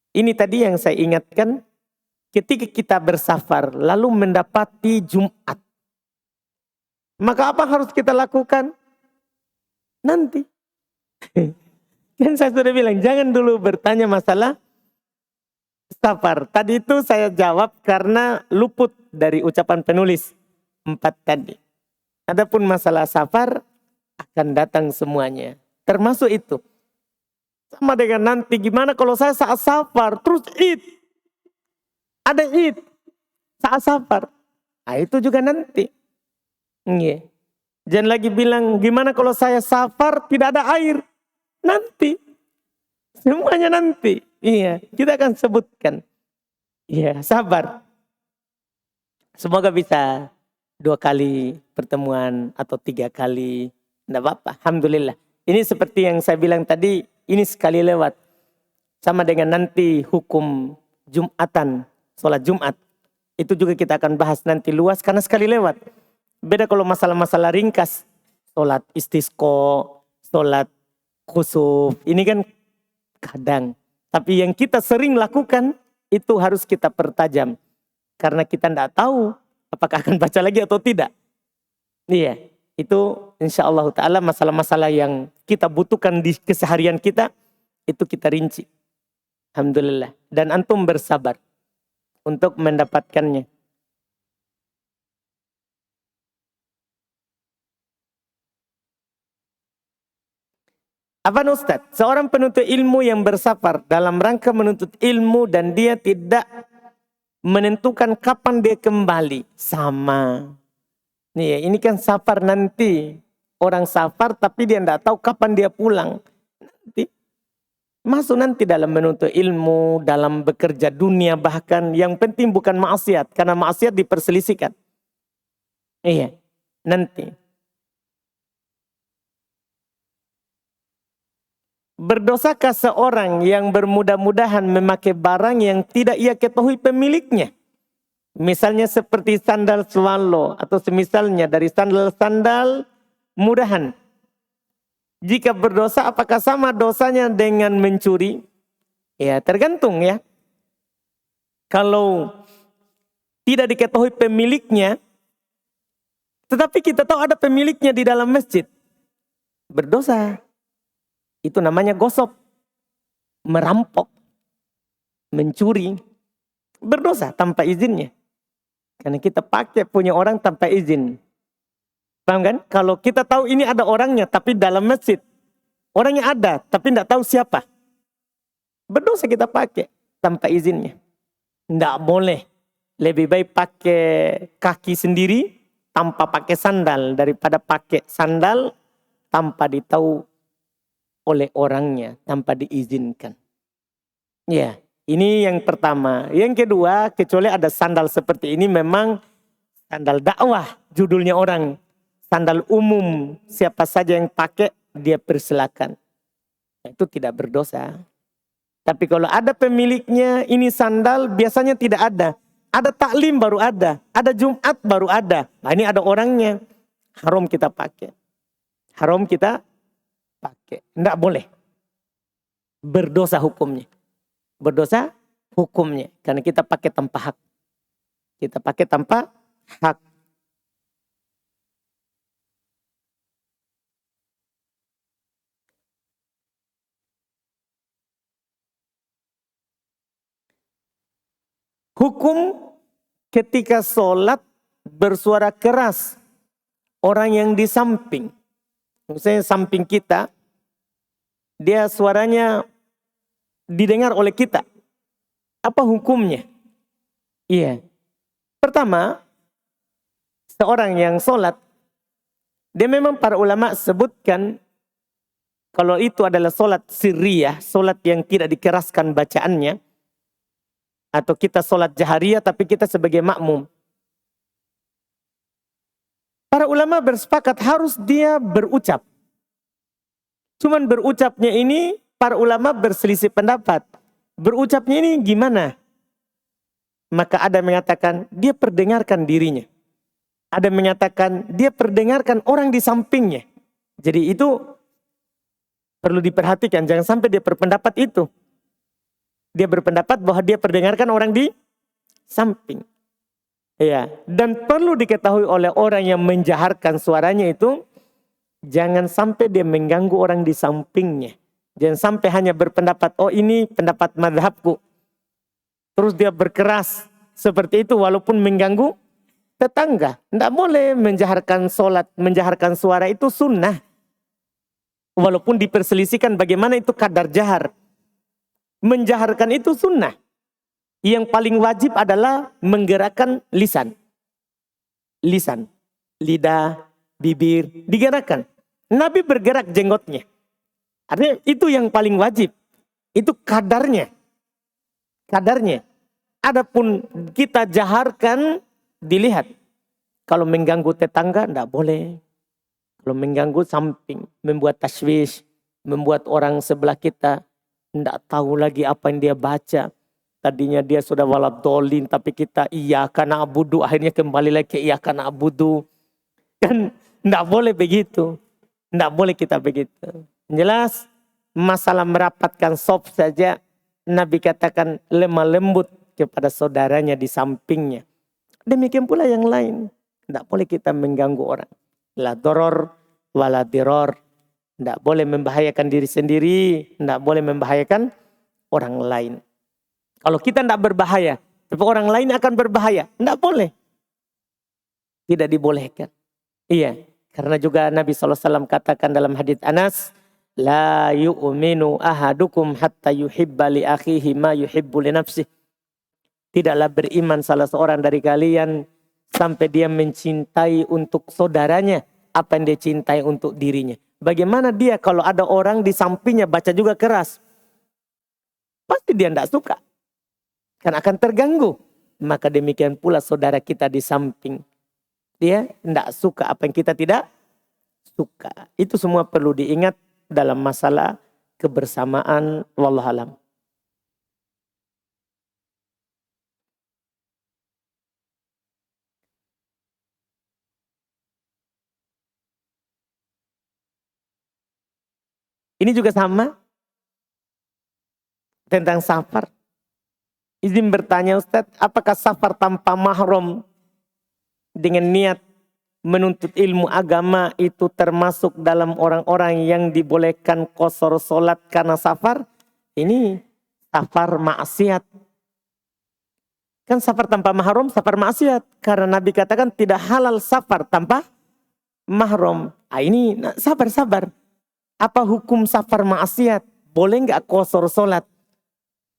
Ini tadi yang saya ingatkan, ketika kita bersafar lalu mendapati Jumat. Maka apa harus kita lakukan? Nanti. Kan saya sudah bilang, jangan dulu bertanya masalah safar. Tadi itu saya jawab karena luput dari ucapan penulis 4 tadi. Adapun masalah safar akan datang semuanya. Termasuk itu. Sama dengan nanti, gimana kalau saya saat safar terus id. Ada id saat safar. Nah, itu juga nanti. Iya. Jangan lagi bilang, gimana kalau saya safar tidak ada air. Nanti. Semuanya nanti. Iya, kita akan sebutkan. Iya, sabar. Semoga bisa 2 kali pertemuan atau 3 kali. Tidak apa-apa, alhamdulillah. Ini seperti yang saya bilang tadi, ini sekali lewat. Sama dengan nanti hukum Jumatan, sholat Jumat. Itu juga kita akan bahas nanti luas karena sekali lewat. Beda kalau masalah-masalah ringkas. Sholat istisqo, sholat khusuf. Ini kan kadang. Tapi yang kita sering lakukan itu harus kita pertajam. Karena kita tidak tahu apakah akan baca lagi atau tidak. Iya. Itu insya Allah ta'ala masalah-masalah yang kita butuhkan di keseharian kita. Itu kita rinci. Alhamdulillah. Dan antum bersabar untuk mendapatkannya. Apa Ustaz? Seorang penuntut ilmu yang bersafar dalam rangka menuntut ilmu dan dia tidak menentukan kapan dia kembali. Sama. Nih, ini kan safar nanti. Orang safar tapi dia tidak tahu kapan dia pulang. Nanti. Masuk nanti dalam menuntut ilmu, dalam bekerja dunia bahkan. Yang penting bukan maksiat. Karena maksiat diperselisihkan. Iya, nanti. Berdosakah seorang yang bermudah-mudahan memakai barang yang tidak ia ketahui pemiliknya? Misalnya seperti sandal swallow atau semisalnya dari sandal-sandal mudahan. Jika berdosa apakah sama dosanya dengan mencuri? Ya tergantung ya. Kalau tidak diketahui pemiliknya, Tetapi kita tahu ada pemiliknya di dalam masjid. Berdosa. Itu namanya gosok. Merampok. Mencuri. Berdosa tanpa izinnya. Karena kita pakai punya orang tanpa izin. Paham kan? Kalau kita tahu ini ada orangnya tapi dalam masjid. Orangnya ada tapi tidak tahu siapa. Berdosa kita pakai tanpa izinnya. Tidak boleh. Lebih baik pakai kaki sendiri tanpa pakai sandal daripada pakai sandal tanpa ditahu oleh orangnya, tanpa diizinkan. Ya, ini yang pertama. Yang kedua, kecuali ada sandal seperti ini memang sandal dakwah judulnya orang. Sandal umum, siapa saja yang pakai dia persilakan. Itu tidak berdosa. Tapi kalau ada pemiliknya, ini sandal biasanya tidak ada. Ada taklim baru ada. Ada Jumat baru ada. Nah ini ada orangnya. Haram kita pakai. Haram kita pakai. Tidak boleh. Berdosa hukumnya. Berdosa hukumnya. Karena kita pakai tanpa hak. Kita pakai tanpa hak. Hukum ketika sholat bersuara keras. Orang yang di samping. Misalnya samping kita. Dia suaranya didengar oleh kita. Apa hukumnya? Iya. Pertama. Seorang yang sholat. Dia memang para ulama sebutkan. Kalau itu adalah sholat sirriyah. Sholat yang tidak dikeraskan bacaannya. Atau kita sholat jahariyah tapi kita sebagai makmum. Para ulama bersepakat harus dia berucap. Cuman berucapnya ini para ulama berselisih pendapat. Berucapnya ini gimana? Maka ada yang mengatakan dia perdengarkan dirinya. Ada yang mengatakan dia perdengarkan orang di sampingnya. Jadi itu perlu diperhatikan. Jangan sampai dia berpendapat itu. Dia berpendapat bahwa dia perdengarkan orang di samping. Ya, dan perlu diketahui oleh orang yang menjaharkan suaranya itu, jangan sampai dia mengganggu orang di sampingnya. Jangan sampai hanya berpendapat, oh ini pendapat madhabku. Terus dia berkeras seperti itu walaupun mengganggu tetangga. Tidak boleh menjaharkan sholat, menjaharkan suara itu sunnah. Walaupun diperselisihkan bagaimana itu kadar jahar. Menjaharkan itu sunnah. Yang paling wajib adalah menggerakkan lisan. Lisan, lidah, bibir, digerakkan. Nabi bergerak jenggotnya. Artinya itu yang paling wajib. Itu kadarnya. Kadarnya. Adapun kita jaharkan, dilihat. Kalau mengganggu tetangga, tidak boleh. Kalau mengganggu samping, membuat tashwish, membuat orang sebelah kita, tidak tahu lagi apa yang dia baca. Tadinya dia sudah waladolin, tapi kita iyyaka na'budu, akhirnya kembali lagi ke iyyaka na'budu. Kan tidak boleh begitu. Tidak boleh kita begitu. Jelas masalah merapatkan sop saja Nabi katakan lemah lembut kepada saudaranya di sampingnya. Demikian pula yang lain. Tidak boleh kita mengganggu orang. La doror wala diror. Tidak boleh membahayakan diri sendiri. Tidak boleh membahayakan orang lain. Kalau kita tidak berbahaya, tapi orang lain akan berbahaya. Tidak boleh. Tidak dibolehkan. Iya. Karena juga Nabi SAW katakan dalam hadits Anas. La yu'minu ahadukum hatta yuhibba li akhihi ma yuhibbu li nafsih. Tidaklah beriman salah seorang dari kalian sampai dia mencintai untuk saudaranya apa yang dia cintai untuk dirinya. Bagaimana dia kalau ada orang di sampingnya baca juga keras? Pasti dia tidak suka. Kan akan terganggu. Maka demikian pula saudara kita di samping. Dia tidak suka apa yang kita tidak suka. Itu semua perlu diingat dalam masalah kebersamaan. Wallahualam. Ini juga sama. Tentang safar. Izin bertanya Ustadz, apakah safar tanpa mahram dengan niat menuntut ilmu agama itu termasuk dalam orang-orang yang dibolehkan qasar sholat karena safar, ini safar maksiat. Kan safar tanpa mahram, safar maksiat. Karena Nabi katakan tidak halal safar tanpa mahram. Ini sabar. Apa hukum safar maksiat? Boleh nggak qasar sholat?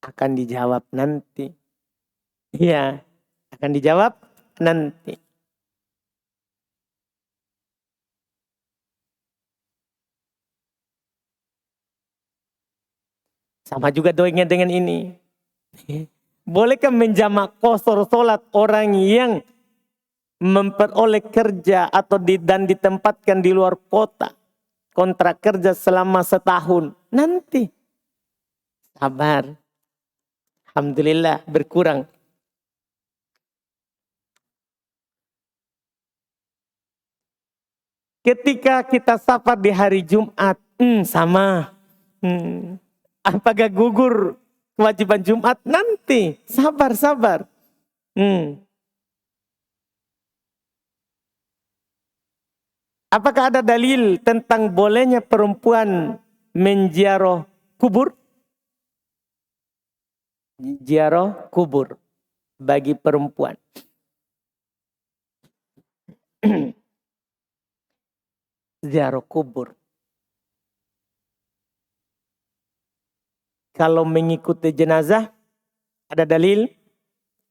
Akan dijawab nanti. Iya, akan dijawab nanti. Sama juga doanya dengan ini. Bolehkah menjamak qasar sholat orang yang memperoleh kerja atau dan ditempatkan di luar kota, kontrak kerja selama setahun? Nanti. Sabar. Alhamdulillah berkurang. Ketika kita safar di hari Jumat, sama. Apakah gugur kewajiban Jumat? Nanti. Sabar. Apakah ada dalil tentang bolehnya perempuan menziarah kubur? Ziarah kubur bagi perempuan. Ziarah kubur. Kalau mengikuti jenazah, ada dalil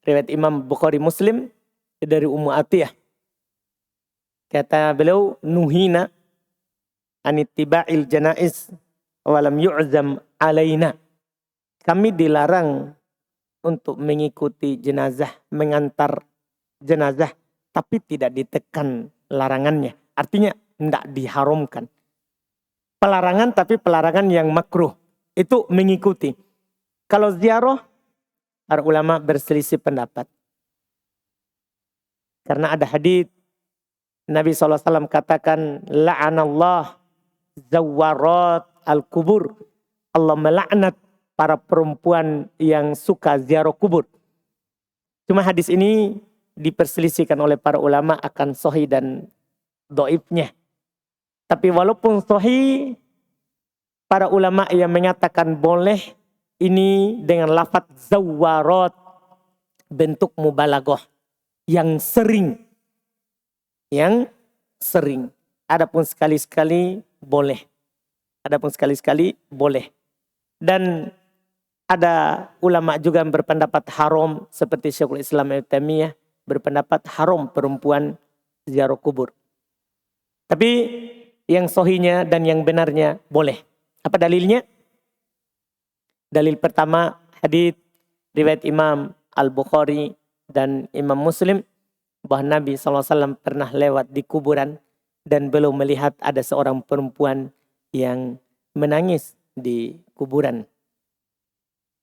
riwayat Imam Bukhari Muslim dari Ummu Atiyah. Kata beliau, nuhina anittiba'il janaiz walam yu'zam alaina. Kami dilarang untuk mengikuti jenazah, mengantar jenazah, tapi tidak ditekan larangannya. Artinya tidak diharamkan. Pelarangan tapi pelarangan yang makruh. Itu mengikuti. Kalau ziarah, para ulama berselisih pendapat. Karena ada hadits Nabi SAW katakan, la'anallah zawarat al-kubur. Allah melaknat para perempuan yang suka ziarah kubur. Cuma hadis ini diperselisihkan oleh para ulama akan sahih dan dhaifnya. Tapi walaupun sahih, para ulama yang mengatakan boleh ini dengan lafaz zawarat, bentuk mubalaghah, yang sering. Adapun sekali-sekali boleh. Dan ada ulama juga yang berpendapat haram, seperti Syekhul Islam Ibnu Taimiyah berpendapat haram perempuan ziarah kubur. Tapi yang sahihnya dan yang benarnya boleh. Apa dalilnya? Dalil pertama, hadits riwayat Imam Al-Bukhari dan Imam Muslim, bahwa Nabi SAW pernah lewat di kuburan dan belum melihat ada seorang perempuan yang menangis di kuburan.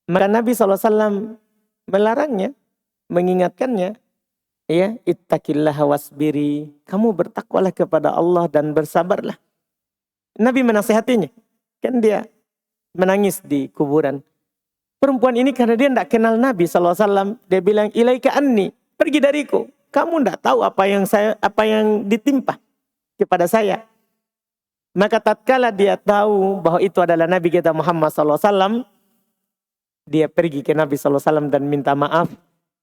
Maka Nabi SAW melarangnya, mengingatkannya, ya, ittaqillaha wasbiri, kamu bertakwalah kepada Allah dan bersabarlah. Nabi menasihatinya, kan dia menangis di kuburan. Perempuan ini karena dia tidak kenal Nabi SAW, dia bilang, ilaika anni, pergi dariku. Kamu tidak tahu apa yang ditimpa kepada saya. Maka tatkala dia tahu bahwa itu adalah Nabi kita Muhammad SAW, dia pergi ke Nabi SAW dan minta maaf.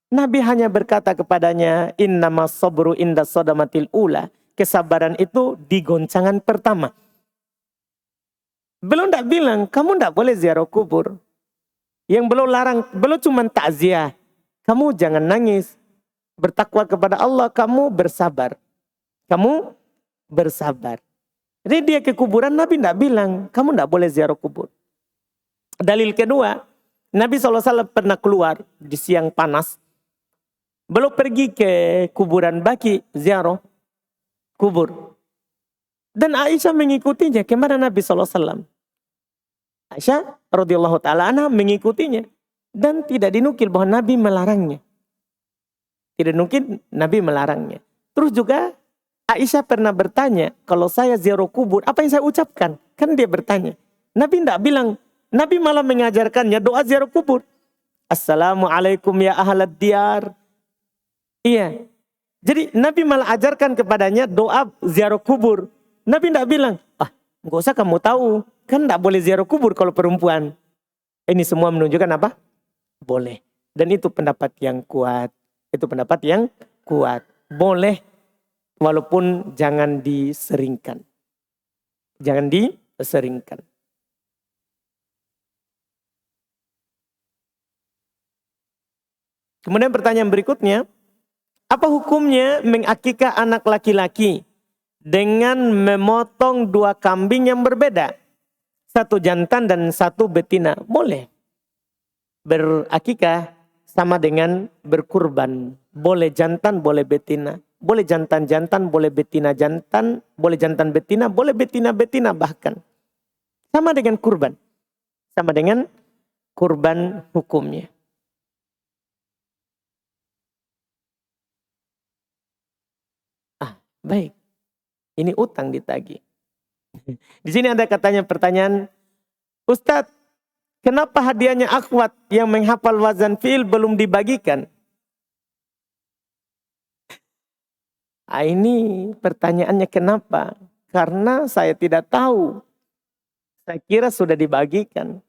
Nabi hanya berkata kepadanya, innama sabru inda sodamatil ula. Kesabaran itu di goncangan pertama. Belum tidak bilang, kamu tidak boleh ziarah kubur. Yang belum larang, belum cuma takziah. Kamu jangan nangis. Bertakwa kepada Allah, kamu bersabar. Jadi dia ke kuburan, Nabi tidak bilang, kamu tidak boleh ziarah kubur. Dalil kedua, Nabi SAW pernah keluar di siang panas. Belum pergi ke kuburan baki ziarah kubur. Dan Aisyah mengikutinya. Kemana Nabi SAW? Aisyah radhiyallahu ta'ala anha mengikutinya. Dan tidak dinukil bahwa Nabi melarangnya. Terus juga Aisyah pernah bertanya, kalau saya ziarah kubur, apa yang saya ucapkan? Kan dia bertanya. Nabi tidak bilang, Nabi malah mengajarkannya doa ziarah kubur. Assalamualaikum ya ahlad diyar. Iya. Jadi Nabi malah ajarkan kepadanya doa ziarah kubur. Nabi tidak bilang, nggak usah kamu tahu. Kan tidak boleh ziarah kubur kalau perempuan. Ini semua menunjukkan apa? Boleh. Dan itu pendapat yang kuat. Itu pendapat yang kuat. Boleh. Walaupun jangan diseringkan. Jangan diseringkan. Kemudian pertanyaan berikutnya. Apa hukumnya mengakikah anak laki-laki dengan memotong 2 kambing yang berbeda? 1 jantan dan 1 betina. Boleh. Berakikah sama dengan berkurban. Boleh jantan, boleh betina. Boleh jantan-jantan, boleh betina-jantan. Boleh jantan betina, boleh betina-betina bahkan. Sama dengan kurban. Sama dengan kurban hukumnya. Baik. Ini utang ditagih. Di sini ada katanya pertanyaan, Ustadz, kenapa hadiahnya akhwat yang menghafal wazan fi'il belum dibagikan? Ini pertanyaannya kenapa? Karena saya tidak tahu. Saya kira sudah dibagikan.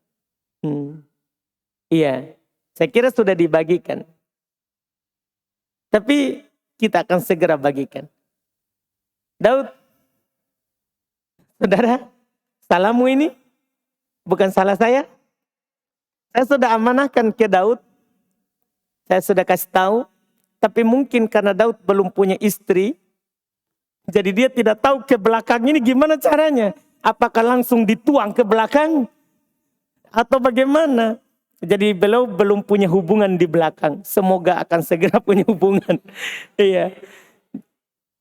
Iya, saya kira sudah dibagikan. Tapi kita akan segera bagikan. Daud, saudara, salahmu ini bukan salah saya. Saya sudah amanahkan ke Daud. Saya sudah kasih tahu. Tapi mungkin karena Daud belum punya istri. Jadi dia tidak tahu ke belakang ini gimana caranya. Apakah langsung dituang ke belakang? Atau bagaimana? Jadi beliau belum punya hubungan di belakang. Semoga akan segera punya hubungan. Iya.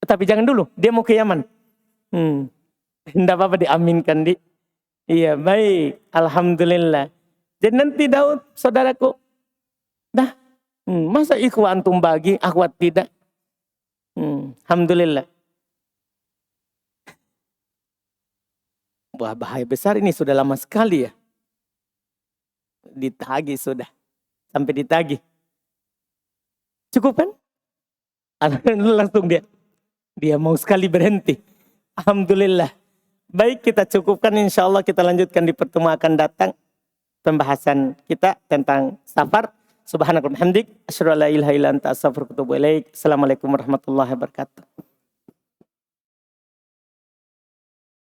Tapi jangan dulu, dia mau ke Yaman. Tidak apa-apa diaminkan, Di. Iya, baik. Alhamdulillah. Jadi nanti Daud, saudaraku, masa ikhwan antum bagi, akhwat tidak? Alhamdulillah. Wah, bahaya besar ini, sudah lama sekali ya. Ditagih sudah. Sampai ditagih. Cukup kan? Langsung dia mau sekali berhenti. Alhamdulillah. Baik, kita cukupkan, insya Allah kita lanjutkan di pertemuan akan datang. Pembahasan kita tentang safar. Subhanakallahumma hamdik. Asyhadu an la ilaha illa anta astaghfiruka wa atubu ilaik. Assalamualaikum warahmatullahi wabarakatuh.